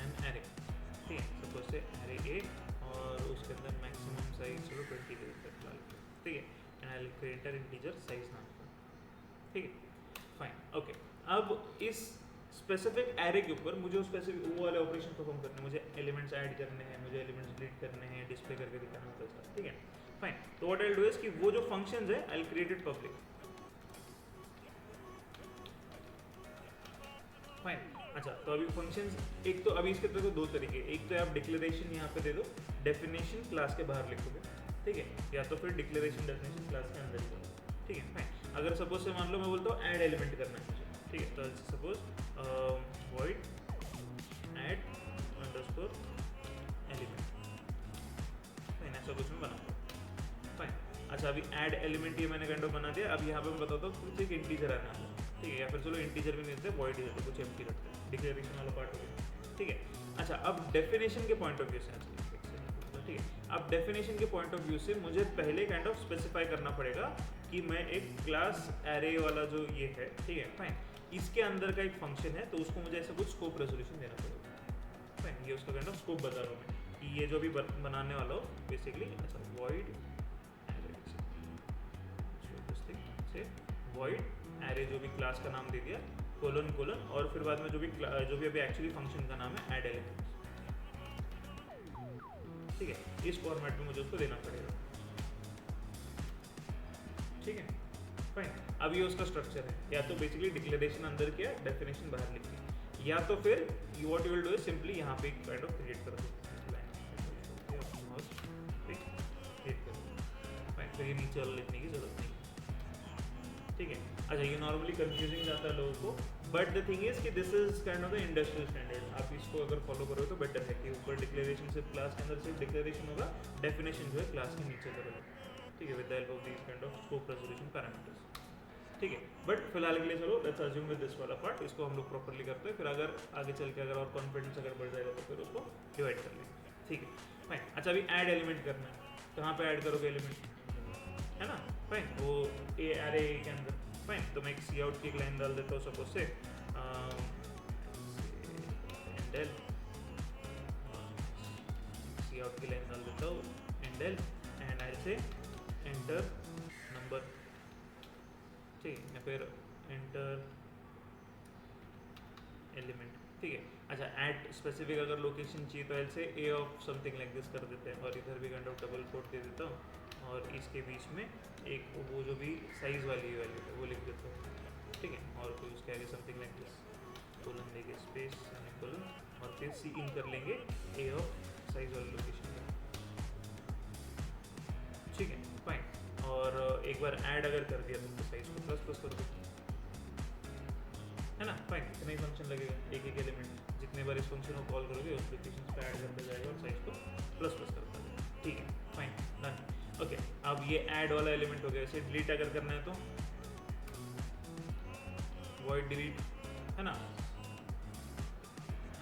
Speaker 1: an array, ठीक है। सपोज से एरे ए, और उसके अंदर मैक्सिमम साइज चलो 20 के देते हैं, ठीक है। And I will create an integer size नाम का, ठीक है, फाइन, ओके। अब इस स्पेसिफिक एरे के ऊपर मुझे उस स्पेसिफिक वो वाले ऑपरेशन परफॉर्म करने हैं, मुझे एलिमेंट्स ऐड करने हैं, मुझे एलिमेंट्स डिलीट करने हैं, डिस्प्ले करके दिखाना होता है, ठीक है, फाइन। तो what I will do is कि वो जो फंक्शंस है आई will create it public, fine. अच्छा तो अभी फंक्शंस, एक तो अभी इसके देखो दो तरीके, एक तो आप डिक्लेरेशन यहाँ पे दे दो, डेफिनेशन क्लास के बाहर लिखोगे, ठीक है, या तो फिर डिक्लेरेशन डेफिनेशन क्लास के अंदर लिखोगे, ठीक है, फाइन। अगर सपोज से मान लो मैं बोलता हूँ ऐड एलिमेंट करना है मुझे, ठीक है। तो suppose void add underscore element, fine, ऐसा कुछ मैं बनाता हूँ, फाइन। अच्छा अभी ऐड एलिमेंट ये मैंने काइंड ऑफ बना दिया। अब यहाँ पे मैं बताता हूँ कुछ एक इंटीजर आना है, ठीक है, या फिर चलो इंटीजर भी नहीं देते, वॉइड ही देते, कुछ एम्प्टी रखते हैं, डिक्लेरेशन वाला पार्ट हो गया, ठीक है। अच्छा अब डेफिनेशन के पॉइंट ऑफ व्यू से, ठीक है, अब डेफिनेशन के पॉइंट ऑफ व्यू से मुझे पहले काइंड ऑफ स्पेसिफाई करना पड़ेगा कि मैं एक क्लास एरे वाला जो ये है, ठीक है, फाइन, इसके अंदर का एक फंक्शन है, तो उसको मुझे ऐसा कुछ स्कोप रेजोल्यूशन देना पड़ेगा, फाइन। ये उसका काइंड ऑफ स्कोप बता रहा हूँ मैं कि ये जो भी बनाने वाला हो बेसिकली, अच्छा वॉइड से वॉइड एरे जो भी क्लास का नाम दे दिया, कोलन कोलन, और फिर बाद में जो भी अभी एक्चुअली फंक्शन का नाम है ऐड एलिमेंट्स, ठीक है। इस फॉर्मेट में मुझे उसको देना पड़ेगा, ठीक है, फाइन। अब ये उसका स्ट्रक्चर है, या तो बेसिकली डिक्लेरेशन अंदर किया, डेफिनेशन बाहर लिखी, या तो फिर what you will do is simply यहाँ पे एक काइंड ऑफ क्रिएट कर दो, फाइन। तो ये नीचे वाला लिखने की जरूरत नहीं, ठीक है। अच्छा ये नॉर्मली कंफ्यूजिंग जाता है लोगों को, बट द थिंग इज कि this is kind of the industrial standard. आप इसको अगर फॉलो करोगे तो बेटर है कि ऊपर डिक्लेरेशन सिर्फ क्लास के अंदर सिर्फ डिक्लेरेशन होगा, डेफिनेशन जो है क्लास के नीचे करोगे, ठीक है, with the help of this kind of scope resolution parameters, ठीक है। बट फिलहाल के लिए चलो लेट्स अज्यूम विद दिस वाला पार्ट, इसको हम लोग प्रॉपर्ली करते हैं, फिर अगर आगे चल के अगर और कॉन्फिडेंस अगर बढ़ जाएगा तो फिर उसको डिवाइड कर लेंगे, ठीक है, फाइन। अच्छा अभी ऐड एलिमेंट करना है, कहाँ पे ऐड करोगे एलिमेंट, है ना, फाइन, वो ए एरे के अंदर, फाइन। तो मैं एक सी आउट की एक लाइन डाल देता हूँ सपोज से एंडल, सी आउट की लाइन डाल देता हूँ एंडल एंड आई से एंटर नंबर, ठीक है, या फिर एंटर एलिमेंट, ठीक है। अच्छा एट स्पेसिफिक अगर लोकेशन चाहिए तो ऐसे ए ऑफ समथिंग लाइक दिस कर देते हैं, और इधर भी काइंड ऑफ डबल कोट दे देता हूँ और इसके बीच में एक वो जो भी साइज़ वाली वैल्यू है वो लिख देता हूँ, ठीक है। और फिर उसके आगे समथिंग लाइक दिस कोलन देंगे स्पेस सेमीकोलन और फिर सी इन कर लेंगे ए ऑफ साइज़ वाली लोकेशन में, ठीक है, फाइन। और एक बार ऐड अगर कर दिया तो साइज़ को प्लस प्लस कर दो, है ना, फाइन। इतना ही फंक्शन लगेगा, एक एक एलिमेंट जितने बार इस फंक्शन को कॉल करोगे उस लोकेशन पे ऐड करते जाएगा और साइज को प्लस प्लस करता जाएगा, ठीक है, फाइन, डन। ओके, अब ये ऐड वाला एलिमेंट हो गया। इसे डिलीट अगर करना है तो वॉइड डिलीट, है ना,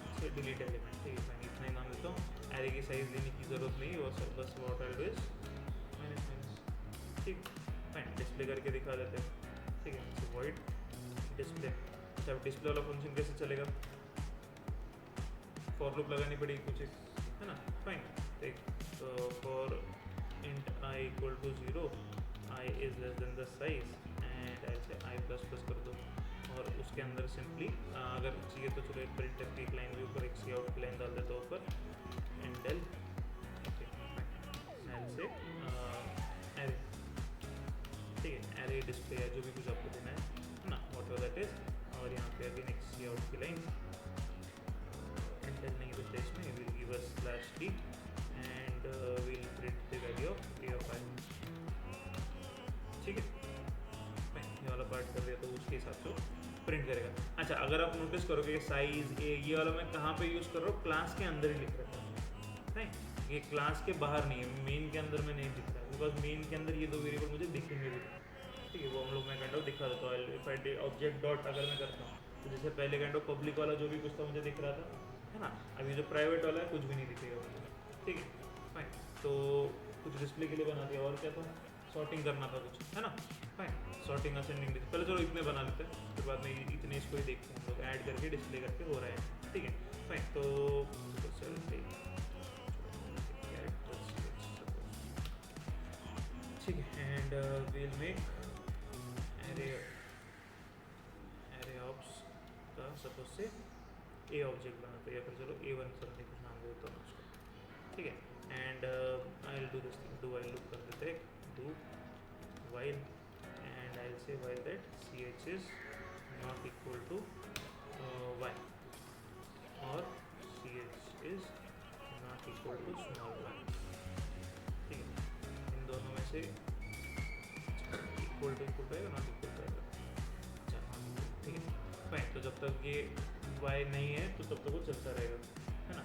Speaker 1: इसे डिलीट एलिमेंट, ठीक है, फाइन। इतना ही नाम देता हूँ, एरे की साइज लेने की जरूरत नहीं, वो सब बस what I do is minus minus, ठीक, फाइन। डिस्प्ले करके दिखा देते हैं, ठीक है, वॉइड डिस्प्ले। अच्छा डिस्प्ले वाला फंक्शन कैसे चलेगा, फॉर लूप लगानी पड़ेगी कुछ एक, है ना, फाइन। देख तो for int i equal to 0 i is less than the size and ऐसे आई प्लस प्लस कर दो और उसके अंदर सिंपली अगर चाहिए तो चलो एक प्रिंट की एक लाइन भी ऊपर एक सी आउट की लाइन डाल देता हूँ ऊपर एंडल, ओके फाइन, से एरे, ठीक है, एरे डिस्प्ले है जो भी कुछ आपको देना है ना, वॉट एवर दैट इज। और यहाँ पे अगेन एक सी आउट की लाइन एंडल नहीं तो प्लेस में will give us slash T and will print the value of A of I, ठीक है, ये वाला पार्ट कर दिया तो उसके हिसाब से प्रिंट करेगा। अच्छा अगर आप नोटिस करोगे कि साइज ये वाला मैं कहाँ पे यूज़ कर रहा हूँ, क्लास के अंदर ही लिख रहा है, ये क्लास के बाहर नहीं है, मेन के अंदर में नहीं दिख रहा है, बिकॉज मेन के अंदर ये दो वेरिएबल मुझे दिखेंगे भी, ठीक है, वो हम लोग मैं काइंड ऑफ दिखा देता हूँ। इफ आई ऑब्जेक्ट डॉट अगर मैं करता हूँ तो जैसे पहले काइंड ऑफ पब्लिक वाला जो भी कुछ था मुझे दिख रहा था, है ना, अभी जो प्राइवेट वाला है कुछ भी नहीं दिखेगा मुझे, ठीक है, फाइन। तो कुछ डिस्प्ले के लिए बना दिया, और क्या था, सॉर्टिंग करना था कुछ, है ना, फाइन, सॉर्टिंग असेंडिंग डिस्प्ले, पहले चलो इतने बना लेते हैं फिर बाद में इतने इसको ही देखते हैं हम लोग, ऐड करके डिस्प्ले करके हो रहा है, ठीक है, फाइन। तो ठीक है एंड विल मेक एरे ऑब्स का सपोज से ए ऑब्जेक्ट बनाते हैं, या फिर चलो A1 समथिंग कुछ नाम देता हूँ उसको, ठीक है। And I will do this thing, do while loop कर देते हैं, do while and I will say while that ch is not equal to y और ch is not equal to small y, ठीक है, इन दोनों में से इक्वल टू आएगा, नॉट इक्वल टू आएगा, ठीक है, फाइन। तो जब तक ये y नहीं है तो तब तक वो चलता रहेगा, है ना,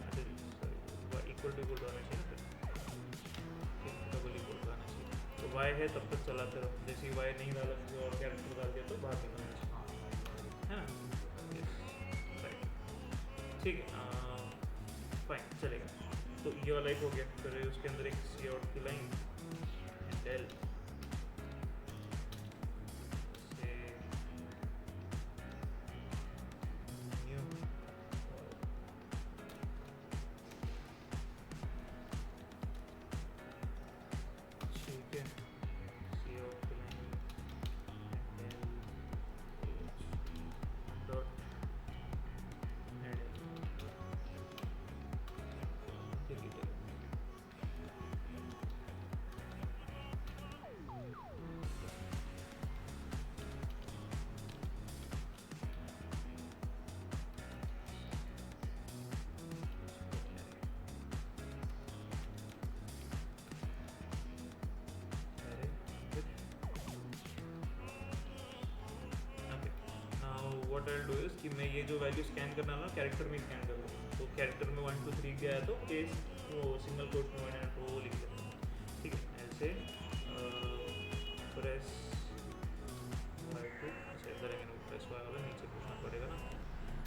Speaker 1: सॉरी इक्वल टू आना चाहिए ना, फिर डबल इक्वल टू आना चाहिए, तो y है तब तक चलाते रहो, जैसे ही y नहीं डाला किसी और कैरेक्टर डाल दिया तो बाहर निकलना चाहिए, है ना, राइट, ठीक है, फाइन चलेगा। तो ये वाला एक हो गया, फिर उसके अंदर एक सी आउट की line and what I will do is कि मैं ये जो वैल्यू स्कैन करना है ना कैरेक्टर में स्कैन कर लूँ, तो कैरेक्टर में 1 2 3 गया है तो केस वो सिंगल कोट में 1 एंड 2 लिख देता हूँ, ठीक है, ऐसे प्रेस y2, अच्छा इधर आएंगे प्रेस y वाला नीचे पूछना पड़ेगा ना,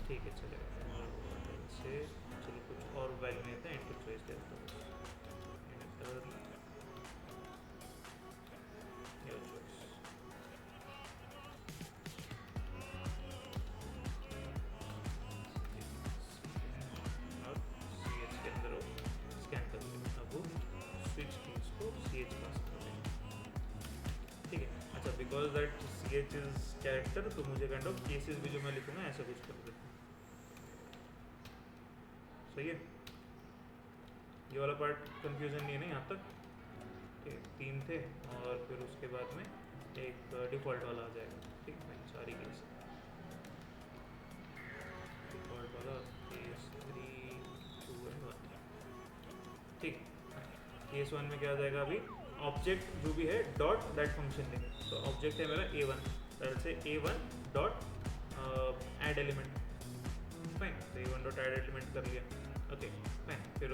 Speaker 1: ठीक है चलेगा, और ऐसे चलो कुछ और वैल्यू नहीं था, एंटर चॉइस देता हूँ, enter your choice, case is character, तो मुझे काइंड ऑफ केसेस भी जो मैं लिखूंगा ऐसा कुछ कर देता हूँ। सही है, ये वाला पार्ट कंफ्यूजन नहीं है ना यहाँ तक? ठीक है, 3 थे और फिर उसके बाद में एक डिफ़ॉल्ट वाला आ जाएगा। ठीक है, सारी केस डिफ़ॉल्ट वाला केस 3 2 एंड 1। ठीक, केस 1 में क्या आ जाएगा? अभी ऑब्जेक्ट जो भी है डॉट दैट फंक्शन लेंगे। तो ऑब्जेक्ट है मेरा a1, से a1 dot add element. Fine, तो a1 डॉट ऐड एलिमेंट कर लिया। ओके फाइन, फिर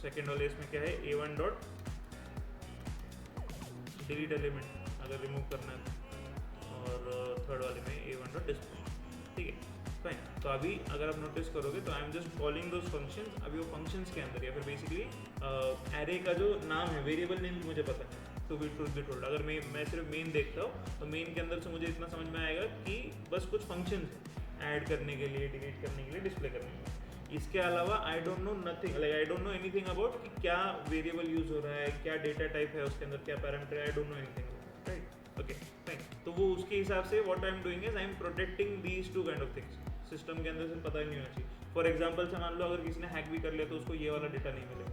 Speaker 1: सेकेंड वाले इसमें क्या है? a1 डॉट डिलीट एलिमेंट अगर रिमूव करना है तो, और थर्ड वाले में a1 डॉट डिस्प्ले। ठीक है फाइन, तो अभी अगर आप नोटिस करोगे तो I am just calling those functions. अभी वो फंक्शंस के अंदर या फिर बेसिकली एरे का जो नाम है, वेरिएबल नेम मुझे पता है टू बी टोल्ड। अगर मैं सिर्फ मेन देखता हूँ तो मेन के अंदर से मुझे इतना समझ में आएगा कि बस कुछ फंक्शंस हैं ऐड करने के लिए, डिलीट करने के लिए, डिस्प्ले करने के लिए। इसके अलावा I don't know nothing, like I don't know anything about कि क्या वेरिएबल यूज हो रहा है, क्या डेटा टाइप है उसके अंदर, क्या पैरामीटर है, I don't know anything, right? Okay fine, तो वो उसके हिसाब से what I am doing is I am protecting these two kind of things. System के अंदर से पता ही नहीं होना चाहिए। फॉर एग्जाम्पल से मान लो अगर किसी ने हैक भी कर लिया तो उसको ये वाला डेटा नहीं मिलेगा।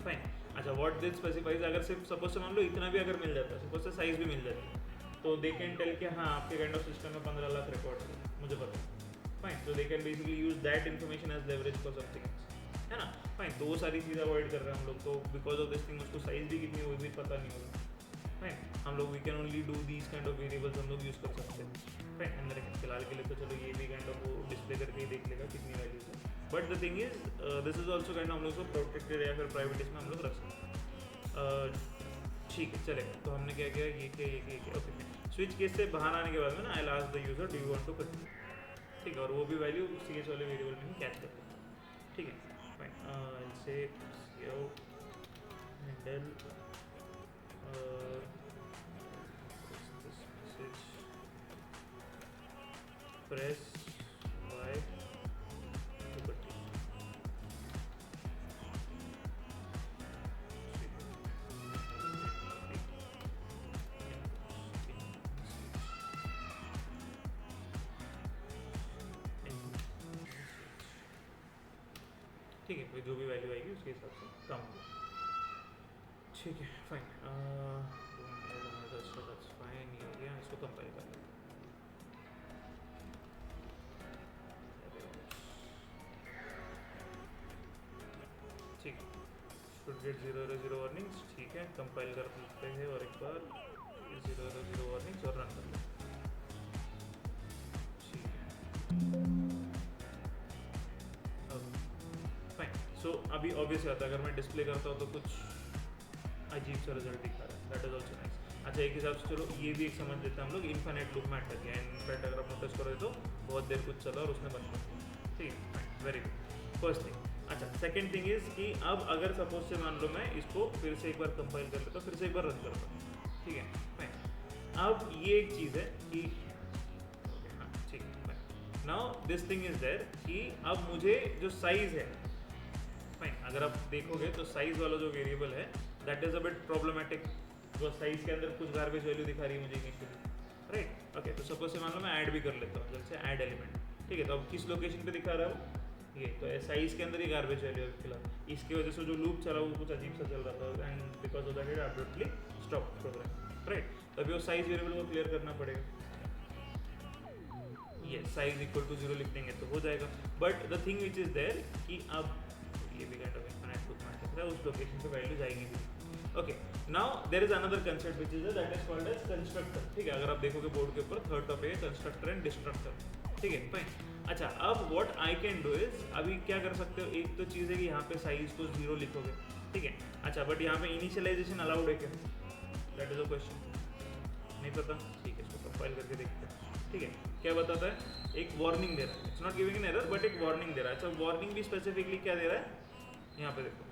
Speaker 1: फाइन, अच्छा व्हाट दिस स्पेसिफाइज, अगर सिर्फ सपोज से मान लो इतना भी अगर मिल जाता है, सपोज से साइज भी मिल जाती है, तो दे कैन टेल कि हाँ आपके काइंड ऑफ सिस्टम में 15 लाख रिकॉर्ड्स है, मुझे पता है। फाइन, तो they can basically use that information as leverage for something, है ना? फाइन, तो वो सारी चीज़ अवॉइड कर रहे हैं हम लोग। तो बिकॉज ऑफ दिस थिंग उसको साइज भी कितनी वो भी पता नहीं होगा। फाइन, हम लोग we can only do these kind of variables हम लोग यूज़ कर सकते हैं। फाइन, अंदर फिलहाल के लिए तो चलो ये भी काइंड ऑफ वो डिस्प्ले करके ही देख लेगा कितनी वैल्यूज है। But the thing is this is also kind हम लोग को प्रोटेक्टेड या फिर प्राइवेट इसमें हम लोग रख सकते हैं। ठीक है चलेगा, तो हमने क्या किया, ये किया। ओके, स्विच केस से बाहर आने के बाद में ना I last the user do you want to continue. ठीक है, और वो भी वैल्यू cs वाले वेरिएबल में ही कैच कर लेते हैं। ठीक है फाइन, से handle press y to continue। ठीक है, फिर जो भी वैल्यू आएगी उसके हिसाब से काम होगा। ठीक है फाइन, फाइन, ये हो गया। इसको कंपाइल कर लेते हैं। ठीक, शुड गेट 0 वार्निंग्स। ठीक है, कंपाइल कर लेते हैं और एक बार 0 वार्निंग्स और रन कर लेते हैं। ठीक है फाइन, सो अभी ऑब्वियस आता है अगर मैं डिस्प्ले करता हूँ तो कुछ अजीब सा रिजल्ट दिखा रहा है, दैट इज ऑल्सो नाइस। अच्छा, एक हिसाब से चलो ये भी एक समझ लेते हैं हम लोग, इन्फिनिट लूप में अटक गया। इनफैक्ट अगर आप नोटिस करोगे तो बहुत देर कुछ चला और उसने बंद कर दिया। ठीक है fine, very good, first thing. अच्छा, सेकंड थिंग इज कि अब अगर सपोज से मान लो मैं इसको फिर से एक बार कंपाइल कर लेता हूँ, फिर से एक बार रन करता हूँ। ठीक है फाइन, अब ये एक चीज़ है कि हाँ ठीक है fine, now this thing is there कि अब मुझे जो साइज है, फाइन अगर आप देखोगे तो साइज वाला जो वेरिएबल है that is a bit problematic. जो साइज के अंदर कुछ गार्बेज वैल्यू दिखा रही है मुझे इनिशियली, राइट? ओके, तो सपोज से मान लो मैं ऐड भी कर लेता हूँ, जैसे ऐड एलिमेंट। ठीक है, तो अब किस लोकेशन पे दिखा रहा है ये, तो साइज के अंदर ही गार्बेज वैल्यू है फिलहाल। इसकी वजह से जो लूप चला वो कुछ अजीब सा चल रहा था and because of that it abruptly stop program, right? तो अभी वो साइज वेरिएबल को क्लियर करना पड़ेगा। ये साइज इक्वल टू 0 लिख देंगे तो हो जाएगा। But the thing which is there कि अब ये भी kind of infinite loop matrix है, उस लोकेशन पे वैल्यू जाएगी भी। Okay, now there is another concept which is that is called as constructor. ठीक है, अगर आप देखोगे बोर्ड के ऊपर थर्ड टॉपिक है कंस्ट्रक्टर एंड डिस्ट्रक्टर। ठीक है फाइन, अच्छा अब what I can do is, अभी क्या कर सकते हो, एक तो चीज़ है कि यहाँ पे साइज को 0 लिखोगे। ठीक है, अच्छा बट यहाँ पे इनिशियलाइजेशन अलाउड है क्या, दैट इज अ क्वेश्चन, नहीं पता। ठीक है, इसको कंपाइल करके देखते हैं। ठीक है, क्या बताता है, एक वार्निंग दे रहा है, it's not giving an error but एक वार्निंग दे रहा है। अच्छा वार्निंग भी स्पेसिफिकली क्या दे रहा है, यहाँ पे देखो,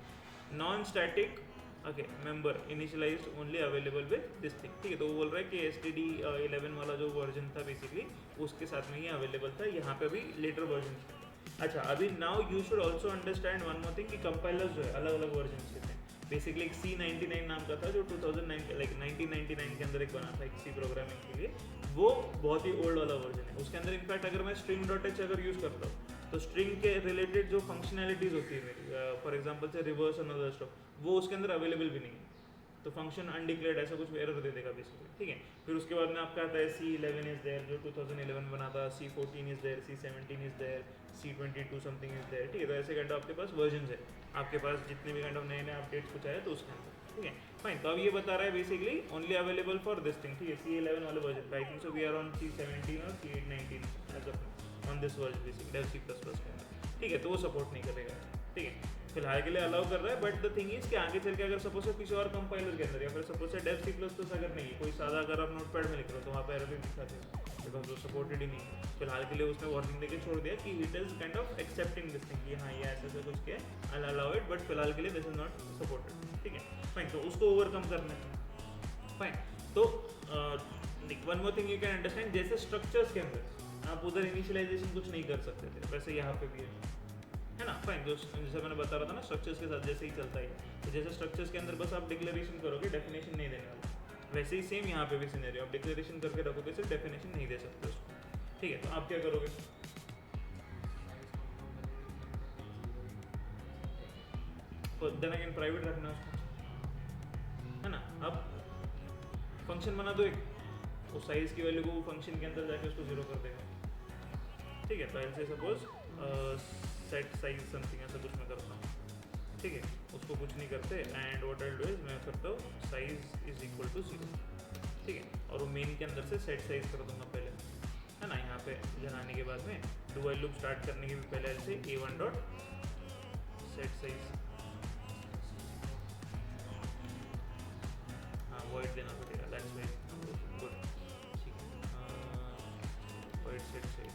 Speaker 1: non static okay member initialised only available with this thing. ठीक है, तो वो बोल रहा है कि STD11 वाला जो वर्जन था बेसिकली उसके साथ में ही अवेलेबल था, यहाँ पे भी लेटर वर्जन था। अच्छा, अभी now you should also understand one more thing कि कंपाइलर्स जो है अलग अलग वर्जन के थे। बेसिकली एक C99 नाम का था जो 2009 लाइक 1999 के अंदर एक बना था एक सी प्रोग्रामिंग के लिए, वो बहुत ही ओल्ड वाला वर्जन है। उसके अंदर इनफैक्ट अगर मैं स्ट्रिंग डॉट एच अगर यूज़ करता हूँ तो स्ट्रिंग के रिलेटेड जो फंक्शनैलिटीज़ होती है मेरी, फॉर एग्जांपल से रिवर्स और अदर स्टफ, वो उसके अंदर अवेलेबल भी नहीं है। तो फंक्शन अनडिक्लेयर्ड ऐसा कुछ एरर दे देगा बेसिकली, ठीक है। फिर उसके बाद में आपका आता है C11 इज देयर जो 2011 बना था, C14 is there, C17 is there, C22 something is there, ठीक है। तो ऐसे काइंड ऑफ आपके पास वर्जन है, आपके पास जितने भी काइंड ऑफ नए नए अपडेट्स कुछ आए तो उसके अंदर, ठीक है फाइन। तो अब ये बता रहा है basically only available for this thing, ठीक है। C11 वाले वर्जन पे I think so we are on C17 और C819 as of on this version basically Dev C++ के अंदर, ठीक है। तो वो सपोर्ट नहीं करेगा, ठीक है, फिलहाल के लिए अलाउ कर रहा है। बट द थिंग इज कि आगे चल के अगर सपोज से किसी और कंपाइलर के अंदर या फिर सपोज से डेव C++ अगर नहीं है, कोई सादा अगर आप नोटपैड में लिख रहे हो तो वहाँ पे एरर भी दिखा देगा बिकॉज वो सपोर्टेड ही नहीं है। फिलहाल के लिए उसने वार्निंग देके छोड़ दिया कि it is kind of accepting this thing कि हाँ ये ऐसे ऐसे कुछ किया, आई अलाउ इट, बट फिलहाल के लिए दिस इज नॉट सपोर्टेड, ठीक है फाइन। तो उसको ओवरकम करना है, फाइन। तो one more thing you can understand, जैसे स्ट्रक्चर्स के अंदर आप उधर इनिशियलाइजेशन कुछ नहीं कर सकते थे, वैसे यहाँ पे भी है ना फाइन। जो जैसे मैंने बता रहा था ना स्ट्रक्चर्स के साथ जैसे ही चलता है, तो जैसे स्ट्रक्चर्स के अंदर बस आप डिक्लेरेशन करोगे, डेफिनेशन नहीं देने वाले, वैसे ही सेम यहाँ पे भी सिनेरियो, आप डिक्लेरेशन करके रखोगे सिर्फ डेफिनेशन नहीं दे सकते उसको, ठीक है। तो आप क्या करोगे, तो देन अगेन प्राइवेट रखना उसको, है ना। अब फंक्शन बना दो एक, उस साइज की वैल्यू को वो फंक्शन के अंदर जाके उसको जीरो कर देगा, ठीक है। तो ऐसे सपोज सेट साइज समथिंग ऐसा कुछ मैं करता हूँ, ठीक है, उसको कुछ नहीं करते and what I do is मैं करता हूँ साइज इज इक्वल टू 0, ठीक है। और वो मेन के अंदर से सेट साइज कर दूंगा पहले, है ना। यहाँ पे जनाने के बाद में डू व्हाइल लूप स्टार्ट करने के भी पहले ऐसे a1 डॉट सेट साइज, हाँ वॉइड देना पड़ेगा, दैट्स वेरी गुड, ठीक है। वॉइड सेट साइज,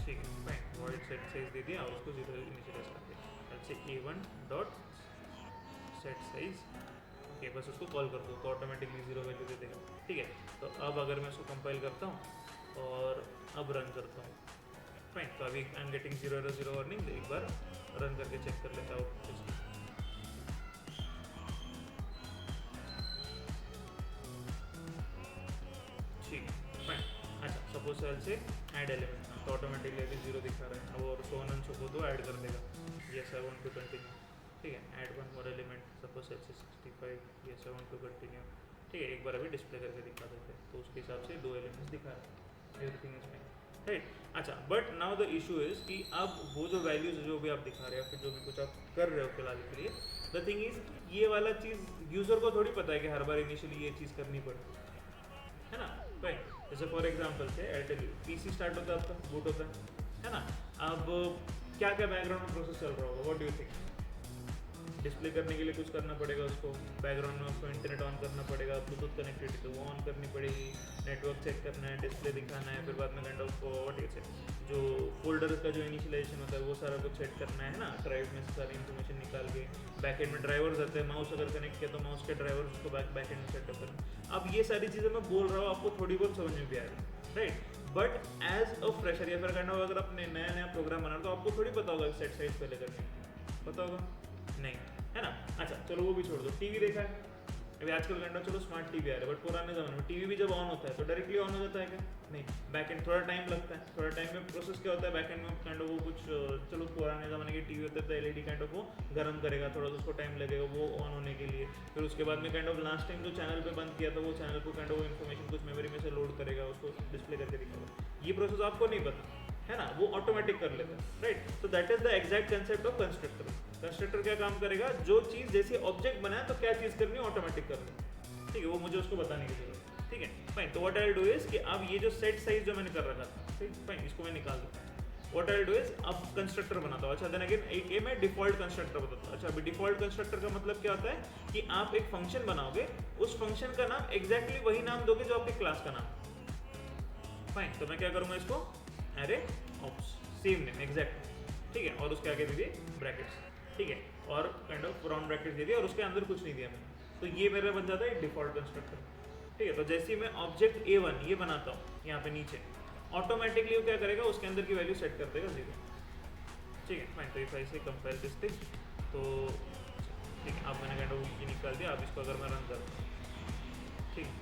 Speaker 1: ठीक है फाइन, वॉइड सेट साइज दे दिया और उसको 0 इनिशियलाइज कर दिया, ऐसे a1 dot set size, okay बस उसको कॉल कर दो तो ऑटोमेटिकली 0 वैल्यू दे देगा, ठीक है। तो अब अगर मैं उसको कंपाइल करता हूँ और अब रन करता हूँ, फाइन, तो अभी आई एम गेटिंग 0 वार्निंग, एक बार रन करके चेक कर लेता हूँ, ठीक है फाइन। अच्छा सपोज सेल से ऐड एलिमेंट, तो ऑटोमेटिकली अभी 0 दिखा रहा है, अब और सो ऑन सो को ऐड कर देगा, yes I want to continue, ठीक है। Add one more element, suppose सेल say 65, yes I want to continue, ठीक है। एक बार अभी डिस्प्ले करके दिखा देते हैं, तो उसके हिसाब से 2 एलिमेंट्स दिखा रहा है, एवरीथिंग इज फाइन, राइट। अच्छा but now the issue is कि अब वो जो वैल्यूज जो भी आप दिखा रहे हो, फिर जो भी कुछ आप कर रहे हो फिलहाल के लिए, द थिंग इज ये वाला चीज़ यूज़र को थोड़ी पता है कि हर बार इनिशियली ये चीज़ करनी पड़ती है ना, राइट। जैसे फॉर एग्जांपल से एयरटेल पीसी स्टार्ट होता है आपका, बूट होता है ना। अब क्या क्या बैकग्राउंड में प्रोसेस चल रहा होगा, what do you think, display करने के लिए कुछ करना पड़ेगा उसको, बैकग्राउंड में उसको इंटरनेट ऑन करना पड़ेगा, ब्लूटूथ कनेक्टिविटी तो वो ऑन करनी पड़ेगी, नेटवर्क चेक करना है, डिस्प्ले दिखाना है, फिर बाद में काइंड ऑफ व्हाट इज जो फोल्डर का जो इनिशियलाइजेशन होता है वो सारा कुछ सेट करना है ना, ड्राइव में से सारी इन्फॉर्मेशन निकाल के, बैकएंड में ड्राइवर्स आते हैं, माउस अगर कनेक्ट किया तो माउस के ड्राइवर्स उसको बैकएंड में सेटअप करना। अब ये सारी चीज़ें मैं बोल रहा हूँ आपको थोड़ी बहुत समझ में भी आ रही है, right. But as a fresher या फिर काइंड ऑफ अगर आपने नया नया प्रोग्राम बना तो आपको थोड़ी पता होगा सेट साइज पहले करने, पता होगा नहीं, है ना। अच्छा चलो वो भी छोड़ दो, टीवी देखा है अभी आजकल घंटा, चलो स्मार्ट टीवी आ रहा है, बट पुराने ज़माने में टीवी भी जब ऑन होता है तो डायरेक्टली ऑन हो जाता है क्या, नहीं, बैकएंड थोड़ा टाइम लगता है, थोड़ा टाइम में प्रोसेस क्या होता है बैकएंड में काइंड ऑफ वो कुछ, चलो पुराने ज़माने की टीवी होते तो एलईडी काइंड ऑफ वो गर्म करेगा, थोड़ा सा उसको टाइम लगेगा वो ऑन होने के लिए, फिर उसके बाद में काइंड ऑफ लास्ट टाइम जो चैनल पे बंद किया था वो चैनल को काइंड ऑफ इन्फॉर्मेशन कुछ मेमोरी में से लोड करेगा, उसको डिस्प्ले करके दिखाएगा, ये प्रोसेस आपको नहीं पता है ना, वो ऑटोमेटिक कर लेता है, राइट। तो that is the exact concept of constructor. Constructor क्या काम करेगा, जो चीज़ जैसे ऑब्जेक्ट बनाया तो क्या चीज़ करनी है ऑटोमेटिक करनी, ठीक है, वो मुझे उसको बताने की जरूरत है, ठीक है फाइन। तो व्हाट आई डू इज कि अब ये जो सेट साइज जो मैंने कर रखा था, ठीक फाइन, इसको मैं निकाल दूँ, व्हाट आई डू इज अब कंस्ट्रक्टर बनाता हूँ। अच्छा देन अगेन एक ये मैं डिफॉल्ट कंस्ट्रक्टर बताता हूँ। अच्छा अभी डिफॉल्ट कंस्ट्रक्टर का मतलब क्या होता है कि आप एक फंक्शन बनाओगे, उस फंक्शन का नाम एग्जैक्टली वही नाम दोगे जो आपके क्लास का नाम, फाइन। तो मैं क्या करूँगा इसको array of same name exact, ठीक है, और उसके आगे दे दिए ब्रैकेट्स, ठीक है, और काइंड ऑफ राउंड ब्रैकेट दे दिया और उसके अंदर कुछ नहीं दिया मैंने, तो ये मेरा बन जाता है डिफॉल्ट कंस्ट्रक्टर, ठीक है। तो जैसे ही मैं ऑब्जेक्ट A1 ये बनाता हूँ यहाँ पे नीचे, ऑटोमेटिकली वो क्या करेगा उसके अंदर की वैल्यू सेट कर देगा 0, ठीक है फाइन। तो इफ आई से कंपेयर दिस थिंग, तो ठीक है, अब मैंने काइंड ऑफ ये निकाल दिया। अब इसको अगर मैं रन करता हूँ, ठीक है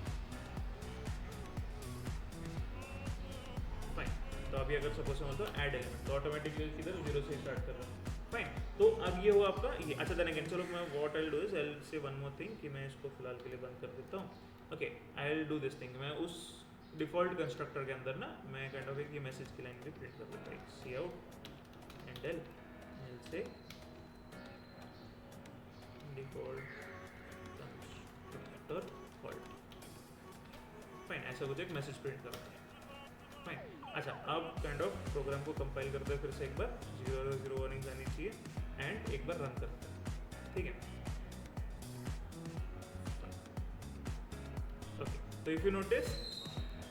Speaker 1: फाइन। तो अभी अगर सपोज मैं बोलता हूँ ऐड एलिमेंट, तो ऑटोमेटिकली किधर 0 से स्टार्ट कर रहा है फाइन। तो अब ये हुआ आपका ये। अच्छा देन अगेन, चलो मैं what I will do is I will से वन मोर थिंग कि मैं इसको फिलहाल के लिए बंद कर देता हूँ। Okay, I will do this thing, मैं उस डिफॉल्ट कंस्ट्रक्टर के अंदर ना मैं काइंड ऑफ एक ये मैसेज की लाइन भी प्रिंट कर देता हूँ, सी आउट एंड एल से डिफॉल्ट कंस्ट्रक्टर फॉल्ट फाइन। ऐसा कुछ एक मैसेज प्रिंट करता है फाइन। अच्छा, अब काइंड ऑफ प्रोग्राम को कंपाइल करते हैं फिर से एक बार, 0 वार्निंग्स आनी चाहिए एंड एक बार रन करते हैं, ठीक है ओके। तो इफ यू नोटिस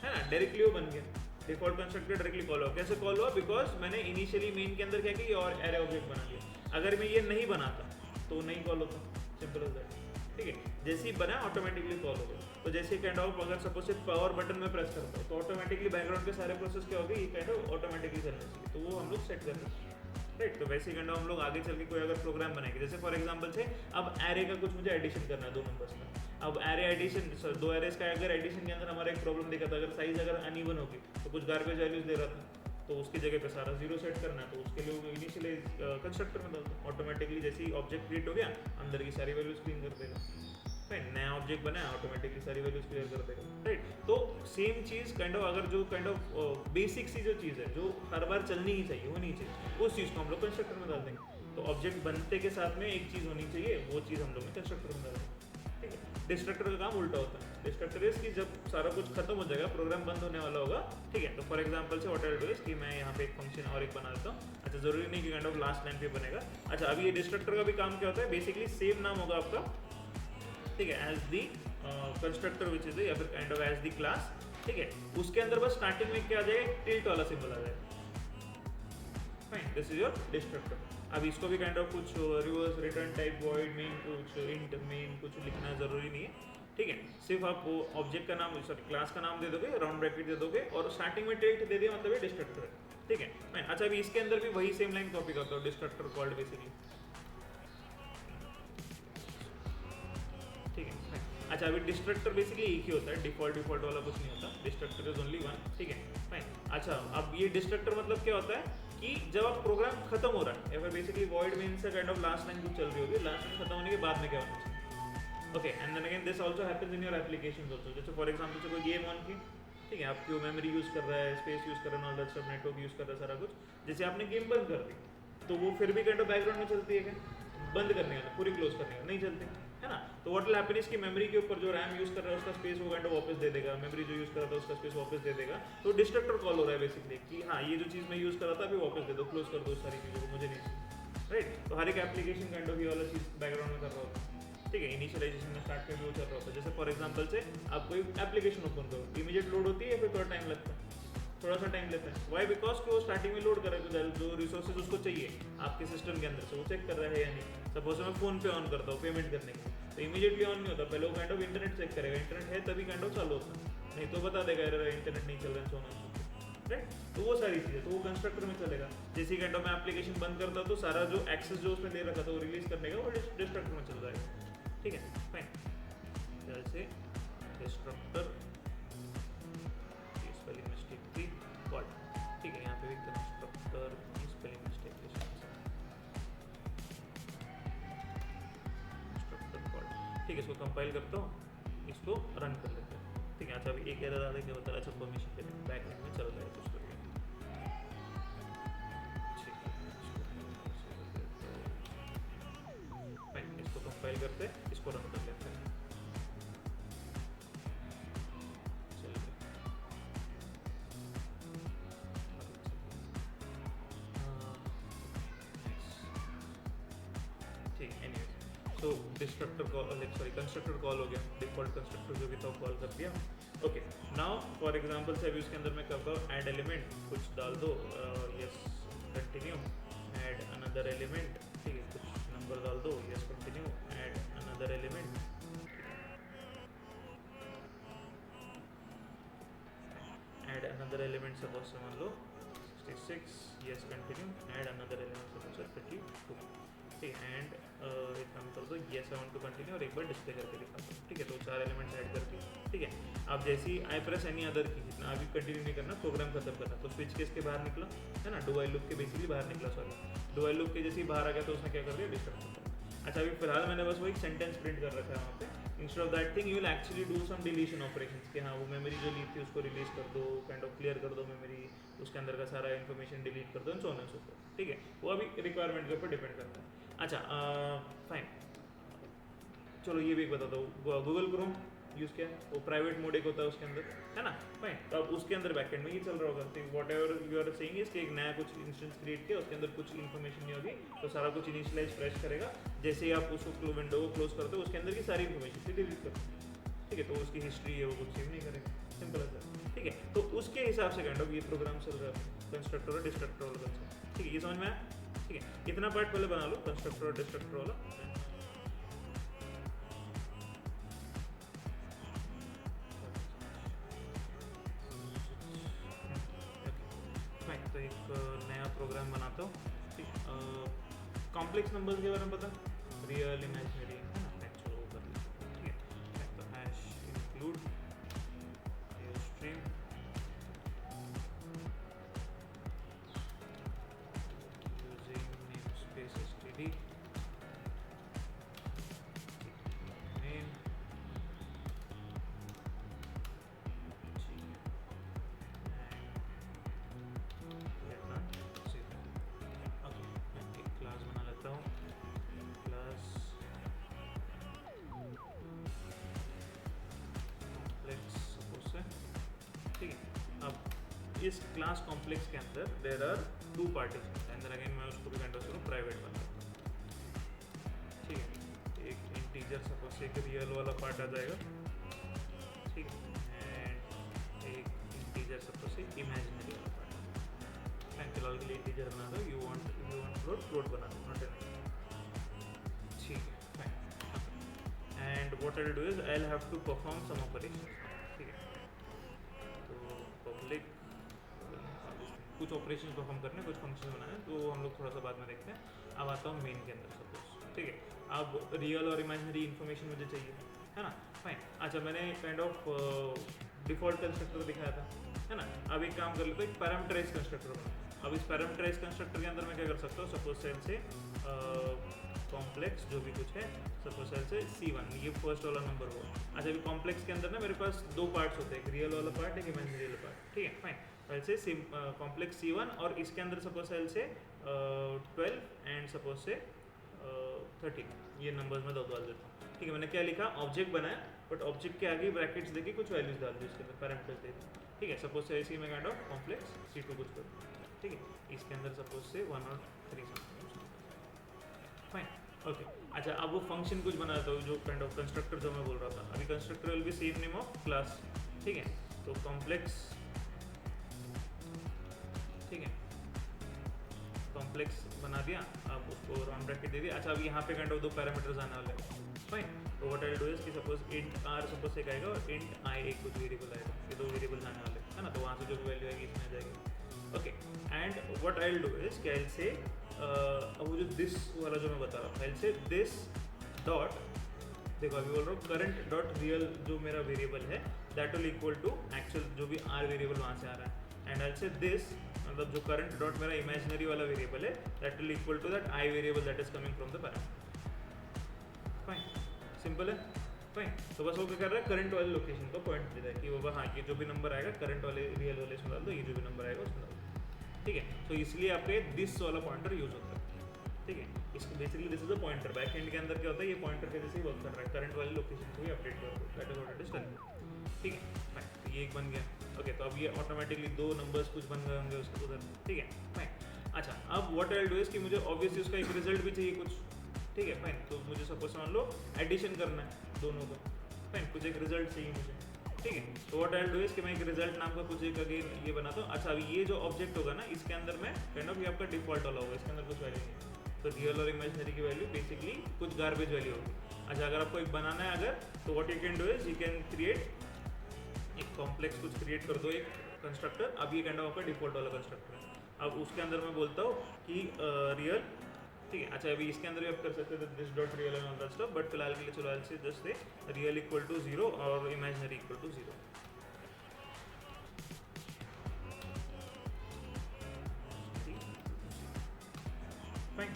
Speaker 1: है ना, डायरेक्टली वो बन गया, डिफॉल्ट कंस्ट्रक्टर डायरेक्टली कॉल हुआ। कैसे कॉल हुआ? बिकॉज मैंने इनिशियली मेन के अंदर क्या किया और एरे ऑब्जेक्ट बना लिया। अगर मैं ये नहीं बनाता तो नहीं कॉल होता, सिंपल एज दैट, ठीक है। जैसे ही बना ऑटोमेटिकली कॉल हो गया। तो जैसे काइंड ऑफ अगर सपोज से पावर बटन में प्रेस करता हूँ तो ऑटोमेटिकली बैकग्राउंड के सारे प्रोसेस क्या होगी, ये काइंड ऑफ ऑटोमेटिकली चलना चाहिए, तो वो हम लोग सेट करना है राइट। तो वैसे ही काइंड ऑफ हम लोग आगे चल के कोई अगर प्रोग्राम बनाएंगे, जैसे फॉर एग्जांपल से अब एरे का कुछ मुझे एडिशन करना है 2 नंबर्स में। अब एरे एडिशन, 2 एरेस का अगर एडिशन के अंदर हमारा एक प्रॉब्लम देखा था, अगर साइज अगर अनइवन होगी तो कुछ गार्बेज वैल्यूज दे रहा था, तो उसकी जगह पे सारा 0 सेट करना है, तो उसके लिए वो इनिशियली कंस्ट्रक्टर में डाल दो, ऑटोमेटिकली जैसे ही ऑब्जेक्ट क्रिएट हो गया अंदर की सारी वैल्यूज क्लीन कर देगा राइट। नया ऑब्जेक्ट बनाया ऑटोमेटिकली सारी वैल्यूज क्लियर कर देगा राइट। तो सेम चीज़ काइंड ऑफ अगर जो काइंड ऑफ बेसिक सी जो चीज़ है जो हर बार चलनी ही चाहिए, होनी चाहिए, उस चीज़ को हम लोग कंस्ट्रक्टर में डाल देंगे। तो ऑब्जेक्ट बनते के साथ में एक चीज़ होनी चाहिए, वो चीज़ हम लोग में कंस्ट्रक्टर में डाल देंगे, ठीक है। डिस्ट्रक्टर का काम उल्टा होता है। डिस्ट्रक्टर इज कि जब सारा कुछ खत्म हो जाएगा, प्रोग्राम बंद होने वाला होगा, ठीक है। तो फॉर एग्जांपल से what I will do is कि मैं यहाँ पे एक फंक्शन और एक बना देता हूँ। अच्छा, जरूरी नहीं कि काइंड ऑफ लास्ट लाइन पे बनेगा। अच्छा, अभी ये डिस्ट्रक्टर का भी काम क्या होता है, बेसिकली सेम नाम होगा आपका, ठीक है, as the constructor which is या फिर kind of as the class, ठीक है। उसके अंदर बस स्टार्टिंग में क्या आ जाएगा, टिल्ट वाला सिंबल आ जाएगा fine. This is your destructor. अब इसको भी काइंड ऑफ कुछ reverse return type void main कुछ इंट मेन कुछ लिखना जरूरी नहीं है, ठीक है। सिर्फ आप वो ऑब्जेक्ट का नाम, सॉरी क्लास का नाम दे दोगे, राउंड ब्रैकेट दे दोगे और स्टार्टिंग में टिल्ट दे दिया, मतलब ये डिस्ट्रक्टर है, ठीक है फाइन। अच्छा, अभी इसके अंदर भी वही सेम लाइन कॉपी करता हूँ, डिस्ट्रक्टर कॉल्ड बेसिकली, ठीक है फाइन। अच्छा, अभी डिस्ट्रक्टर बेसिकली एक ही होता है, डिफॉल्ट वाला कुछ नहीं होता, डिस्ट्रक्टर इज ओनली वन, ठीक है फाइन। अच्छा, अब ये डिस्ट्रक्टर मतलब क्या होता है कि जब आप प्रोग्राम खत्म हो रहा है या फिर बेसिकली वॉइड मेन से काइंड ऑफ लास्ट लाइन कुछ चल रही होगी, लास्ट लाइन खत्म होने के बाद में क्या होना चाहिए, okay. And then again this also happens in your applications also. जैसे फॉर एग्जांपल से कोई गेम ऑन की, ठीक है, आपकी वो मेमोरी यूज कर रहा है, स्पेस यूज कर रहा है, all that stuff, network use कर रहा है, सारा कुछ। जैसे आपने गेम बंद कर दी तो वो फिर भी काइंड ऑफ बैकग्राउंड में चलती है क्या, बंद करने का, पूरी क्लोज करने का नहीं चलती है ना। तो व्हाट विल हैपन इज कि मेमोरी के ऊपर जो रैम यूज कर रहा है उसका स्पेस वो काइंड ऑफ वापस दे देगा, मेमोरी जो यूज कर रहा था उसका स्पेस वापस दे देगा। तो डिस्ट्रक्टर कॉल हो रहा है बेसिकली कि हाँ, ये जो चीज़ मैं यूज कर रहा था अभी वापस दे दो, क्लोज कर दो इस सारी चीज़ों को, मुझे नहीं चाहिए राइट। तो हर एक एप्लीकेशन काइंड ऑफ ये वाला चीज़ बैकग्राउंड में कर रहा होता है, ठीक है। इनिशियलाइजेशन में स्टार्ट में भी वो चल रहा होता है। जैसे फॉर एग्जांपल से आप कोई एप्लीकेशन ओपन करो, इमीडिएट लोड होती है या फिर थोड़ा टाइम लगता है, थोड़ा सा टाइम लेता है। वाई? बिकॉज कि वो स्टार्टिंग में लोड कर रहा है, जो रिसोर्सेज उसको चाहिए आपके सिस्टम के अंदर से वो चेक कर रहा है या नहीं। सपोज मैं फोन पे ऑन करता हूँ पेमेंट करने के, तो इमीडिएटली ऑन नहीं होता, पहले वो काइंड ऑफ इंटरनेट चेक करेगा, इंटरनेट है तभी काइंड ऑफ चालू होता है, नहीं तो बता देगा इंटरनेट नहीं चल रहा है, सोना राइट। तो वो सारी चीज़ें तो वो कंस्ट्रक्टर में चलेगा। जैसे काइंड ऑफ मैं एप्लीकेशन बंद करता हूँ तो सारा जो एक्सेस जो उसमें दे रखा था वो रिलीज करने का वो डिस्ट्रक्टर में चल जाएगा, ठीक है फाइन। जैसे डिस्ट्रक्टर स्पेलिंग मिस्टेक थी कॉल्ड, ठीक है, यहाँ पे भी constructor spelling mistake constructor called, ठीक है। इसको कंपाइल करता हूँ, इसको रन कर लेते हैं, ठीक है। अच्छा, अभी एक एरर आ रहा है, क्या बता रहा है, अच्छा परमिशन के लिए बैक एंड में चल रहा है कुछ करके, फाइन। इसको कंपाइल करते हैं, इसको रन कर लेते हैं, ठीक है। एनीवे, तो destructor call, sorry constructor call हो गया, डिफॉल्ट कंस्ट्रक्टर जो भी था कॉल कर दिया, ओके। नाउ फॉर एग्जांपल से अभी उसके अंदर मैं करता हूँ ऐड एलिमेंट, कुछ डाल दो, yes continue, add another element, ठीक है, कुछ नंबर डाल दो, yes continue, add another element, add another element, suppose से मान लो 66, yes continue, add another element suppose 22, ठीक है, एंड एक काम कर दो, yes I want to continue और एक बार डिस्प्ले करके दिखा दो, ठीक है। तो 4 एलिमेंट्स ऐड करके, ठीक है। अब जैसे ही आई प्रेस एनी अदर की, इतना अभी कंटिन्यू नहीं करना, प्रोग्राम खत्म करना। तो स्विच केस के बाहर निकला है ना, डू व्हाइल लूप के बेसिकली बाहर निकला, सॉरी डू व्हाइल लूप के जैसे ही बाहर आ गया तो उसने क्या कर दिया, डिस्टर्ब कर दिया। अच्छा अभी फिलहाल मैंने बस वो एक सेंटेंस प्रिंट कर रखा है वहाँ पे, instead of that thing you will actually do some deletion operations, कि हाँ वो मेमोरी जो ली थी उसको रिलीज कर दो, काइंड ऑफ क्लियर कर दो मेमोरी, उसके अंदर का सारा इन्फॉर्मेशन डिलीट कर दो, and so on and so fourth, ठीक है। वो अभी रिक्वायरमेंट के ऊपर डिपेंड करता है। अच्छा फाइन, चलो ये भी एक बताता हूँ, गूगल क्रोम यूज़ किया, वो प्राइवेट मोड एक होता है उसके अंदर, है ना, फाइन। तो अब उसके अंदर बैकएंड में ये चल रहा होगा, तो whatever you are saying is कि एक नया कुछ इंस्टेंस क्रिएट किया, उसके अंदर कुछ इन्फॉर्मेशन नहीं होगी, तो सारा कुछ इनिशियलाइज फ्रेश करेगा, जैसे ही आप उसको विंडो को क्लोज करते हो उसके अंदर की सारी इन्फॉर्मेशन से डिलीट करते हो, ठीक है। तो उसकी हिस्ट्री है वो कुछ सेव नहीं करेगा, सिंपल है सर, ठीक है। तो उसके हिसाब से काइंड ऑफ ये प्रोग्राम चल रहा है, कंस्ट्रक्टर और डिस्ट्रक्टर वाला कंसेप्ट, ठीक है। ये समझ में आया, ठीक है। इतना पार्ट पहले बना लो, कंस्ट्रक्टर और डिस्ट्रक्टर वाला। तो एक नया प्रोग्राम बनाता हूँ, ठीक। कॉम्प्लेक्स नंबर्स के बारे में पता, रियल इमेजिनरी, है ना, चलो वो कर लेते हैं, ठीक है। तो hash include stream using namespace std name, class बना लेता हूँ, क्लास कॉम्प्लेक्स सपोज से, ठीक है। अब इस क्लास कॉम्प्लेक्स के अंदर देयर आर 2 पार्टीशंस, अंदर अगेन मैं उसको भी कंट्रोल करूँ, प्राइवेट बना लेता हूँ, ठीक है। एक इंटीजर सपोज से एक रियल वाला पार्ट आ जाएगा, ठीक है, एंड एक इंटीजर सपोज से इमेजिनरी वाला पार्ट। फिलहाल के लिए इंटीजर बना दो, यू वांट फ्लोट बना दो, नॉट एन, ठीक है, fine. And what I will do is I will have to perform some operation, ठीक है। तो पब्लिक कुछ ऑपरेशन परफॉर्म करने, कुछ फंक्शन बनाने, तो हम लोग थोड़ा सा बाद में देखते हैं। अब आता हूँ मेन के अंदर सपोज, ठीक है। अब रियल और इमेजिनरी इन्फॉर्मेशन मुझे चाहिए, है ना, फाइन। अच्छा मैंने काइंड ऑफ डिफॉल्ट कंस्ट्रक्टर दिखाया था, है ना। अब एक काम कर लेते हैं, एक पैरामीटराइज कंस्ट्रक्टर बना। अब इस पैरामीटराइज कंस्ट्रक्टर के अंदर मैं क्या कर सकता हूँ, सपोज सेल से कॉम्प्लेक्स जो भी कुछ है, सपोज सेल से C1, ये फर्स्ट वाला नंबर हुआ। अच्छा अभी कॉम्प्लेक्स के अंदर ना मेरे पास 2 पार्ट्स होते हैं, एक रियल वाला पार्ट, एक इमेजिनरी वाला पार्ट, ठीक है, फाइन। पहले से कॉम्प्लेक्स C1 और इसके अंदर सपोज सेल से 12 एंड सपोज से 13, ये नंबर्स में 2 डाल देता हूँ, ठीक है। मैंने क्या लिखा, ऑब्जेक्ट बनाया, बट ऑब्जेक्ट के आगे ब्रैकेट्स देके कुछ वैल्यूज डाल दी, उसके अंदर पैरामीटर्स दे दी, ठीक है। सपोज से ऐसे ही मैं काइंड ऑफ कॉम्प्लेक्स C2 कुछ करूँ, ठीक है। इसके अंदर सपोज से 1 और 3 फाइन, ओके। अच्छा अब वो फंक्शन कुछ बनाता हूँ, जो काइंड ऑफ कंस्ट्रक्टर जो मैं बोल रहा था, अभी constructor will be same name of class, ठीक है। तो कॉम्प्लेक्स, ठीक है, कॉम्प्लेक्स बना दिया, अब उसको राउंड ब्रैकेट दे दिया। अच्छा अब यहाँ पे काइंड ऑफ 2 पैरामीटर्स आने वाले हैं, फाइन। तो what I will do is कि सपोज इंट r सपोज से आएगा और इंट i एक कुछ वेरिएबल आएगा, ये 2 वेरिएबल्स आने वाले हैं, है ना। तो वहाँ से जो भी वैल्यू आएगी इसमें आ जाएगी, okay. And what I will do is कि आई विल से अब वो जो दिस वाला जो मैं बता रहा हूँ, आई विल से दिस डॉट, देखो अभी बोल रहा हूँ करंट डॉट रियल जो मेरा वेरिएबल है that will equal to actual जो भी r वेरिएबल वहाँ से आ रहा है, and I will say this मतलब जो करंट डॉट मेरा इमेजिनरी वाला वेरिएबल है that will equal to that i variable that is coming from the parameter, fine, simple है, फाइन। तो बस वो क्या कर रहा है, करंट वाले लोकेशन को पॉइंट दे रहा है कि वो हाँ ये जो भी नंबर आएगा करंट वाले रियल वाले इसमें डाल दो, ये जो भी नंबर आएगा उसमें डाल दो, ठीक है। तो इसलिए आपके दिस वाला पॉइंटर यूज होता है, ठीक है। इसको basically this is a pointer, back and के अंदर क्या होता है, ये पॉइंटर के जैसे ही वर्क कर रहा है, करंट वाले लोकेशन को भी अपडेट कर दो, that is what it is done, ठीक है, फाइन। तो ये एक बन गया, ओके। तो अब ये ऑटोमेटिकली 2 नंबर्स कुछ बन गए होंगे उसके उधर, ठीक है, फाइन। अच्छा अब what I will do is कि मुझे ऑब्वियसली उसका एक रिजल्ट भी चाहिए कुछ, ठीक है, फाइन। तो मुझे सपोज मान लो एडिशन करना है दोनों का, फाइन, कुछ एक रिजल्ट चाहिए मुझे, ठीक है। तो what I will do is कि मैं एक रिजल्ट नाम का कुछ एक अगेन ये बनाता हूँ। अच्छा अभी ये जो ऑब्जेक्ट होगा ना इसके अंदर में काइंड ऑफ ये आपका डिफॉल्ट वाला होगा, इसके अंदर कुछ वैल्यू नहीं है, तो रियल और इमेजिनरी की वैल्यू बेसिकली कुछ गार्बेज वैल्यू होगी। अच्छा अगर आपको एक बनाना है अगर, तो what you can do is you can create एक कॉम्प्लेक्स कुछ क्रिएट कर दो, एक कंस्ट्रक्टर, अब ये काइंड ऑफ आपका डिफॉल्ट वाला कंस्ट्रक्टर है। अब उसके अंदर मैं बोलता हूँ कि रियल, ठीक है। अच्छा, अभी इसके अंदर भी आप कर सकते हैं this dot real and all that stuff, but फिलहाल के लिए चलो से just say real equal to 0 और imaginary equal to 0। Fine,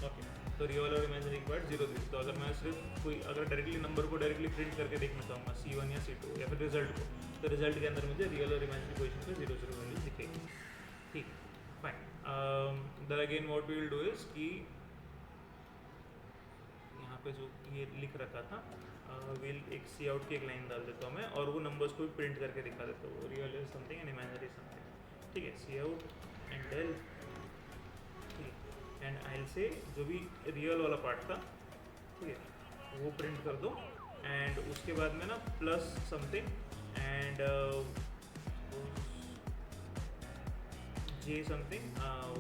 Speaker 1: okay. तो रियल और इमेजिनरी के बाद 0 0। तो अगर मैं सिर्फ कोई अगर डायरेक्टली नंबर को डायरेक्टली प्रिंट करके देखना चाहूँगा C1 या C2 या फिर रिजल्ट को, तो रिजल्ट के अंदर मुझे रियल और इमेजिनरी पोजिशन पे 0 0 वैल्यू दिखेगी, ठीक है। Fine, then again what we will do is कि यहाँ पे जो ये लिख रखा था विल एक सी आउट की एक लाइन डाल देता हूँ मैं, और वो नंबर्स को भी प्रिंट करके दिखा देता हूँ, real is something and imaginary something, ठीक है। सी आउट एंड डेल, ठीक है, एंड आई से जो भी रियल वाला पार्ट था, ठीक है, वो प्रिंट कर दो, एंड उसके बाद में ना plus something and J something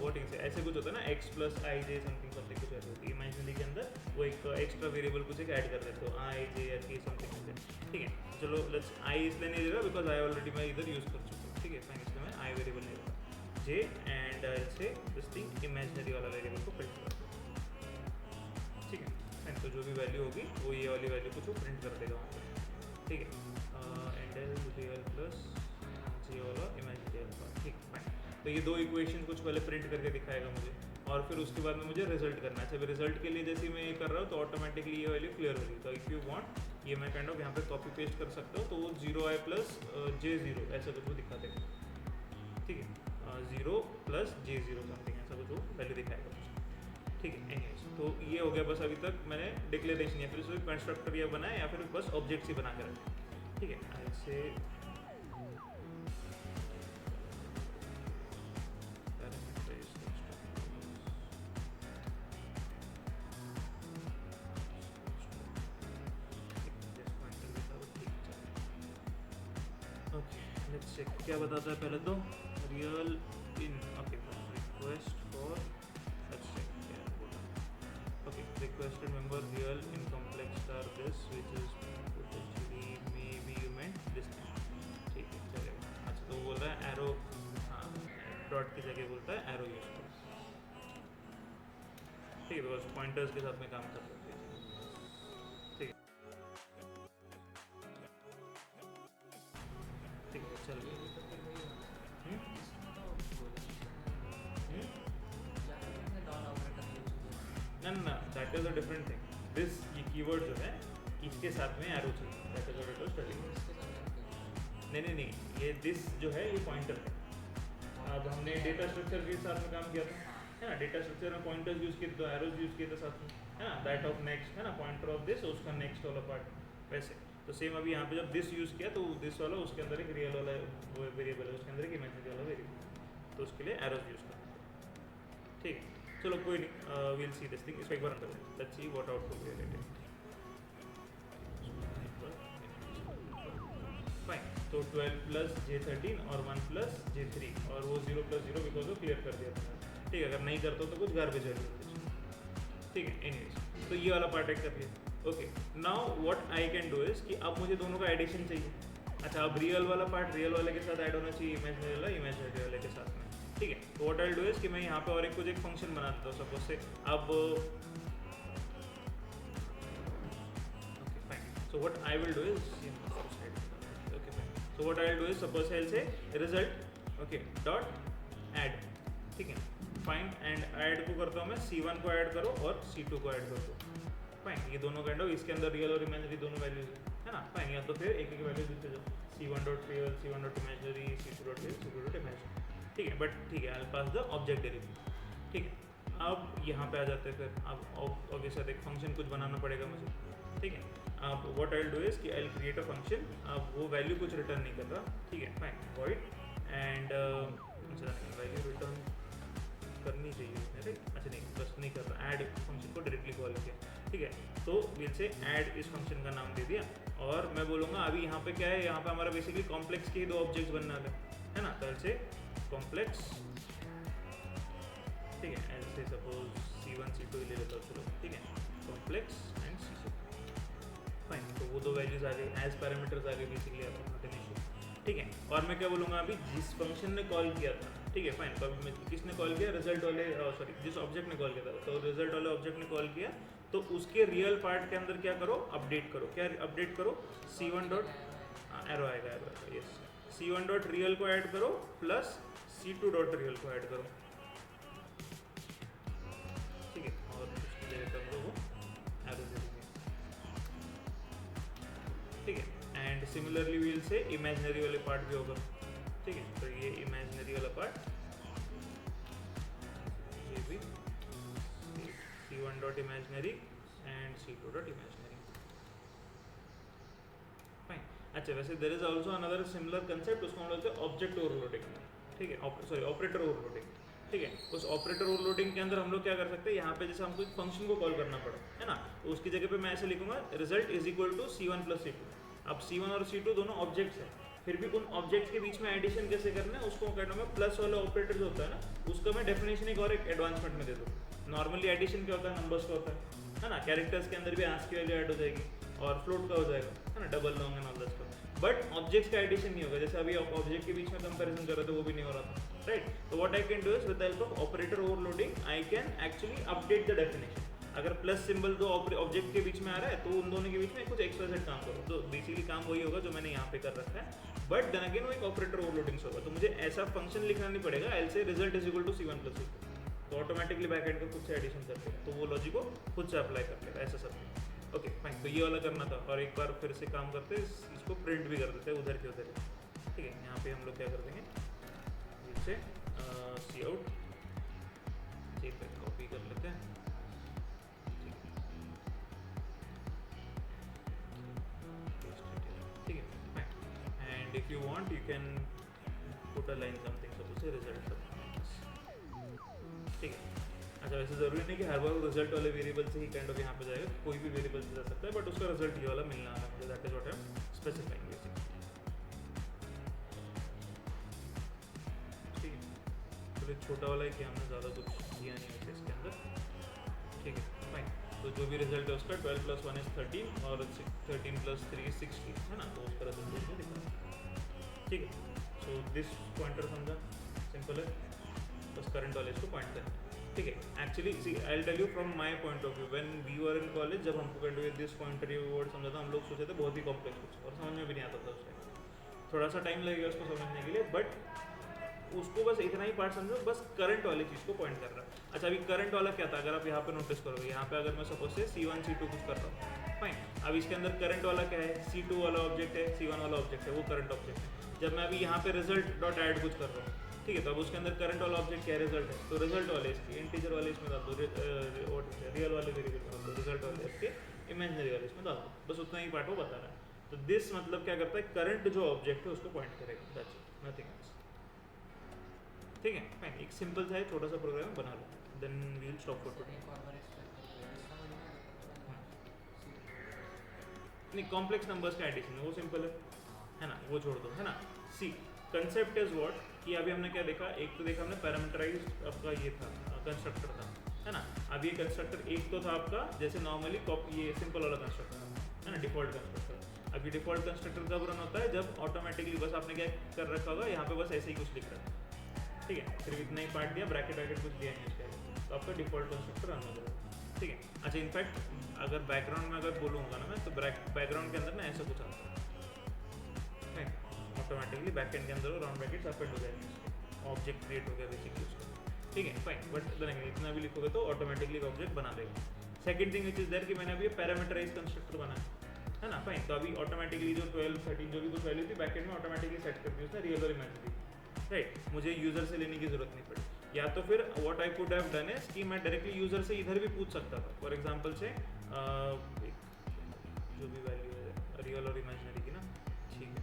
Speaker 1: voting से ऐसे कुछ होता है ना, एक्स प्लस आई जे समथिंग समथिंग कुछ ऐसे होती है इमेजिनरी के अंदर, वो एक एक्स्ट्रा वेरिएबल कुछ एक ऐड कर देते हो, आई जे या के समथिंग समथिंग, ठीक है। चलो लेट्स आई इसलिए नहीं देगा बिकॉज आई ऑलरेडी मैं इधर यूज़ कर चुका हूँ, ठीक है। फाइन, इसलिए मैं आई वेरिएबल नहीं देगा, जे एंड से दिस थिंग इमेजिनरी वाला वेरिएबल को प्रिंट कर दो, ठीक है। फाइन, तो जो भी वैल्यू होगी वो ये वाली वैल्यू कुछ वो प्रिंट कर देगा वहाँ पर, ठीक है। एंड एल रियल प्लस जे वाला इमेजिनरी वाला, ठीक है। फाइन, तो ये दो इक्वेशन कुछ पहले प्रिंट करके दिखाएगा मुझे, और फिर उसके बाद में मुझे रिजल्ट करना है। अच्छा, रिजल्ट के लिए जैसे मैं ये कर रहा हूँ तो ऑटोमेटिकली ये वैल्यू क्लियर होगी। तो इफ़ यू वांट ये मैं काइंड ऑफ यहाँ पे कॉपी पेस्ट कर सकता हूँ, तो वो 0i प्लस J0 ऐसा कुछ वो दिखा देगा, ठीक है। 0 प्लस J0 समथिंग ऐसा कुछ वो वैल्यू दिखाएगा मुझे, ठीक है। एनीवेज, तो ये हो गया बस। अभी तक मैंने डिक्लेरेशन या फिर उसमें कंस्ट्रक्टर या बनाया या फिर बस ऑब्जेक्ट्स ही बना के रखे, ठीक है। ऐसे लेट्स चेक क्या बताता है पहले तो, real in, okay, request for, let's check क्या बोला, okay, requested member real in complex star this which is potentially may be you meant this, ठीक है, चलेगा। अच्छा, तो बोल रहा है एरो, हाँ, डॉट की जगह बोलता है एरो यूज करो, ठीक है, बिकॉज पॉइंटर्स के साथ में काम कर रहे हैं, ठीक है, ठीक है, चल गया। ना that is a different thing, this ये कीवर्ड जो है इसके साथ में एरो चाहिए, that is what it was telling. नहीं, ये दिस जो है ये पॉइंटर है। अब हमने डेटा स्ट्रक्चर के साथ में काम किया था, है ना, डेटा स्ट्रक्चर में पॉइंटर्स यूज किए, तो एरोज यूज किए थे साथ में, है ना, दैट ऑफ नेक्स्ट, है ना, पॉइंटर ऑफ दिस, उसका नेक्स्ट वाला पार्ट, वैसे तो सेम अभी यहाँ पे जब दिस यूज़ किया तो दिस वाला उसके अंदर एक रियल वाला वो वेरिएबल है, उसके अंदर एक इमेजिनरी वाला वेरिएबल, तो उसके लिए एरोज यूज़ करते हैं, ठीक है। चलो कोई नहीं, विल सी दिस थिंग, इसको एक बार अंदर let's see what output we get. Fine, तो 12 प्लस J13 और 1 प्लस J3 और वो 0 प्लस 0 बिकॉज वो क्लियर कर दिया था, ठीक है। अगर नहीं करता तो कुछ गार्बेज वैल्यू, ठीक है। एनीवेज, तो ये वाला पार्ट एक कर लिया, okay. Now what I can do is कि अब मुझे दोनों का एडिशन चाहिए। अच्छा, अब रियल वाला पार्ट रियल वाले के साथ ऐड होना चाहिए, इमेजिनरी वाला इमेजिनरी वाले के साथ में, ठीक है। तो what I will do is कि मैं यहाँ पे और एक कुछ एक फंक्शन बना देता हूँ सपोज से, अब okay fine, so what I will do is, okay fine, so what I will do is suppose I will से रिजल्ट, ओके, डॉट ऐड, ठीक है, फाइन, एंड ऐड को करता हूँ मैं C1 को ऐड करो और C2 को ऐड कर दो, फाइन। ये दोनों काइंड ऑफ इसके अंदर रियल और इमेजिनरी दोनों वैल्यूज है ना, फाइन। या तो फिर एक एक वैल्यूज लिखते जाओ, C1 dot real, C1 dot imaginary, C2 dot real, C2 dot imaginary, ठीक है। बट ठीक है, आई पास द ऑब्जेक्ट डेरिवेटिव, ठीक है। अब यहाँ पे आ जाते हैं फिर, अब ऑब्वियसली एक फंक्शन कुछ बनाना पड़ेगा मुझे, ठीक है। अब what I will do is कि I will create a function, अब वो वैल्यू कुछ रिटर्न नहीं कर रहा, ठीक है, fine, void and value return करनी चाहिए, राइट, अच्छा नहीं, बस नहीं कर रहा, ऐड फंक्शन को डायरेक्टली कॉल किया, ठीक है। तो विल से ऐड इस फंक्शन का नाम दे दिया, और मैं बोलूँगा अभी यहाँ पे क्या है, यहाँ पे हमारा बेसिकली कॉम्प्लेक्स के ही दो ऑब्जेक्ट्स बनने वाले, है ना, तो से कॉम्प्लेक्स, ठीक है, ऐसे सपोज C1 C2 ले लेता हूँ, चलो, ठीक है, कॉम्प्लेक्स एंड C2, फाइन। तो वो दो वैल्यूज आ गए एज पैरामीटर्स आ गए बेसिकली, आप नॉट एन इशू, ठीक है। और मैं क्या बोलूँगा अभी, जिस फंक्शन ने कॉल किया था, ठीक है फाइन, तो किसने कॉल किया, रिजल्ट वाले, सॉरी जिस ऑब्जेक्ट ने कॉल किया था, तो रिजल्ट वाले ऑब्जेक्ट ने कॉल किया, तो उसके रियल पार्ट के अंदर क्या करो, अपडेट करो। क्या अपडेट करो, C1 डॉट एरो आएगा, एरो आएगा, यस, C1 डॉट रियल को ऐड करो प्लस C2 डॉट रियल को ऐड करो, ठीक है। और उसकी जगह कर दो वो एरो दे देंगे, ठीक है। And similarly we will say imaginary वाले पार्ट भी होगा, ठीक है। तो ये इमेजिनरी वाला पार्ट, ये भी C1 dot imaginary and C2 dot imaginary, fine. अच्छा, वैसे there is also another similar concept, उसको हम बोलते हैं ऑब्जेक्ट ओवरलोडिंग, ठीक है, सॉरी ऑपरेटर ओवरलोडिंग, ठीक है। उस ऑपरेटर ओवरलोडिंग के अंदर हम लोग क्या कर सकते हैं, यहाँ पे जैसे हमको एक फंक्शन को कॉल करना पड़ा है ना, तो उसकी जगह पे मैं ऐसे लिखूंगा result is equal to C1 plus C2। अब C1 और C2 दोनों ऑब्जेक्ट्स हैं, फिर भी उन ऑब्जेक्ट्स के बीच में एडिशन कैसे करना है, उसको कहना मैं प्लस वाला ऑपरेटर जो होता है ना, उसका मैं डेफिनेशन एक और एक एडवांसमेंट में दे दूँ। नॉर्मली एडिशन क्या होता है, नंबर्स का होता है ना, कैरेक्टर्स के अंदर भी आंस की वैल्यू ऐड हो जाएगी और फ्लोट का हो जाएगा, है ना, double long and all that stuff. But objects का एडिशन नहीं होगा, जैसे अभी ऑब्जेक्ट के बीच में कंपैरिजन कर रहे थे, वो भी नहीं हो रहा था, राइट। तो what I can do is with the help of operator overloading I can actually update the definition. अगर प्लस सिंबल दो ऑब्जेक्ट के बीच में आ रहा है, तो उन दोनों के बीच में कुछ एक्सप्रेसेड काम करो, तो बेसिकली काम वही होगा जो मैंने यहाँ पे कर रखा है, बट देन अगेन वो एक ऑपरेटर ओवरलोडिंग होगा। तो मुझे ऐसा फंक्शन लिखना नहीं पड़ेगा, एल से result is equal to C1 plus C2, तो ऑटोमेटिकली बैकएंड का खुद से एडिशन कर देगा, तो वो लॉजिक को खुद से अप्लाई कर लेगा, ऐसा सब। ओके फाइन, तो ये वाला करना था। और एक बार फिर से काम करते हैं, इसको प्रिंट भी कर देते हैं उधर के उधर, ठीक है। यहाँ पे हम लोग क्या कर देंगे, इसे सी आउट पे कॉपी कर लेते हैं, ठीक है fine. And if you want you can put a line something, suppose से रिजल्ट, ठीक है। अच्छा, वैसे ज़रूरी नहीं कि हर बार रिजल्ट वाले वेरिएबल से ही काइंड ऑफ यहाँ पे जाएगा, कोई भी वेरिएबल से जा सकता है, बट उसका रिजल्ट ये वाला मिलना है मुझे, that is what I M specifying basically, ठीक है। तो एक छोटा वाला है कि हमने ज़्यादा कुछ दिया नहीं वैसे इसके अंदर, ठीक है फाइन। तो जो भी रिजल्ट है उसका 12 प्लस 1 इज 13 और 13 प्लस 3 इज 16, है ना, तो उसका रिजल्ट इसमें दिखा, ठीक है। सो दिस पॉइंटर समझा, सिंपल है, बस करंट वाले इसको पॉइंट करें, ठीक है। Actually see I will tell you from my point of view, when we were in college, जब हमको काइंड ऑफ दिस पॉइंटर ये वर्ड समझा था, हम लोग सोचे थे बहुत ही कॉम्प्लेक्स कुछ, और समझ में भी नहीं आता था उस टाइम, थोड़ा सा टाइम लगेगा उसको समझने के लिए, बट उसको बस इतना ही पार्ट समझो, बस करंट वाली चीज़ को पॉइंट कर रहा है। अच्छा, अभी करंट वाला क्या था, अगर आप यहाँ पे नोटिस करोगे, यहाँ पे अगर मैं सपोज से C1 C2 कुछ कर रहा हूँ, फाइन। अब इसके अंदर करंट वाला क्या है, C2 वाला ऑब्जेक्ट है, C1 वाला ऑब्जेक्ट है, वो करंट ऑब्जेक्ट है। जब मैं अभी यहाँ पे रिजल्ट डॉट ऐड कुछ कर रहा हूँ, ठीक है, तो अब उसके अंदर करंट वाला ऑब्जेक्ट क्या है, रिजल्ट है, तो रिजल्ट वाले इसकी इंटीजर वाले इसमें डाल दो, रियल वाले वेरिएबल में डाल दो, रिजल्ट वाले इसके इमेजिनरी वाले इसमें डाल दो, बस उतना ही पार्ट वो बता रहा है। तो दिस मतलब क्या करता है, करंट जो ऑब्जेक्ट है उसको पॉइंट करेगा, दैट्स इट, नथिंग एल्स, ठीक है फाइन। एक सिंपल सा है, छोटा सा प्रोग्राम बना लो, then we will stop for today. नहीं, कॉम्प्लेक्स नंबर्स का एडिशन है वो सिंपल है ना, वो छोड़ दो, है ना। सी कंसेप्ट इज व्हाट, कि अभी हमने क्या देखा, एक तो देखा हमने पैरामीटराइज्ड आपका ये था कंस्ट्रक्टर था, है ना। अब ये कंस्ट्रक्टर एक तो था आपका जैसे नॉर्मली ये सिंपल वाला कंस्ट्रक्टर है ना, डिफॉल्ट कंस्ट्रक्टर। अब ये डिफॉल्ट कंस्ट्रक्टर कब रन होता है, जब ऑटोमेटिकली बस आपने क्या कर रखा होगा, यहाँ पे बस ऐसे ही कुछ लिख रहा है, ठीक है, सिर्फ इतना ही पार्ट दिया, ब्रैकेट वैकेट कुछ दिया नहीं उसके आगे, तो आपका डिफॉल्ट कंस्ट्रक्टर रन हो जाएगा, ठीक है। अच्छा, इनफैक्ट अगर बैकग्राउंड में अगर बोलूँगा ना मैं, तो बैकग्राउंड के अंदर ना ऐसा कुछ आता है, ऑटोमेटिकली बैकएंड के अंदर राउंड ब्रैकेट्स अपेंड हो जाएंगे, ऑब्जेक्ट क्रिएट हो गया बेसिकली उसका, ठीक है फाइन। बट देन इतना भी लिखोगे तो ऑटोमेटिकली ऑब्जेक्ट बना देगा। Second thing which is there कि मैंने अभी पैरामीटराइज कंस्ट्रक्टर बनाया, है ना, फाइन। तो अभी ऑटोमेटिकली जो 12 13 जो भी कुछ वैल्यू थी बैकएंड में ऑटोमेटिकली सेट कर दी उसने, रियल और इमेजिनरी, राइट। मुझे यूजर से लेने की जरूरत नहीं पड़ी, या तो फिर what I could have done is कि मैं डायरेक्टली यूजर से इधर भी पूछ सकता था, फॉर एग्जांपल से जो भी वैल्यू है रियल और इमेजिनरी की ना, ठीक है,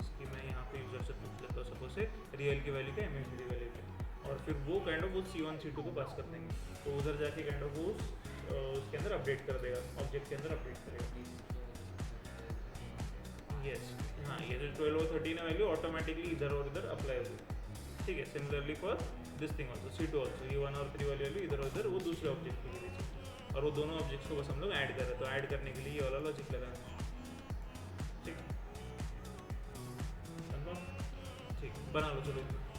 Speaker 1: इसकी मैं यहाँ पे यूजर से पूछ लेता हूँ सपोज से रियल की वैल्यू क्या है, इमेजिनरी वैल्यू क्या, और फिर वो काइंड ऑफ वो C1 C2 को पास कर देंगे, तो उधर जाके काइंड ऑफ वो उसके अंदर अपडेट कर देगा, ऑब्जेक्ट के अंदर अपडेट करेगा, यस। हाँ, ये जो 12 और 13 है वैल्यू ऑटोमेटिकली इधर और इधर अप्लाई होगी, ठीक है। Similarly for this thing also, C2 also, ये 1 और 3 वाली वैल्यू इधर और इधर वो दूसरे ऑब्जेक्ट के लिए, और वो दोनों ऑब्जेक्ट्स को बस हम लोग ऐड कर रहे हैं, तो ऐड करने के लिए ये वाला लॉजिक लगाना, ठीक है। बना लो चलो।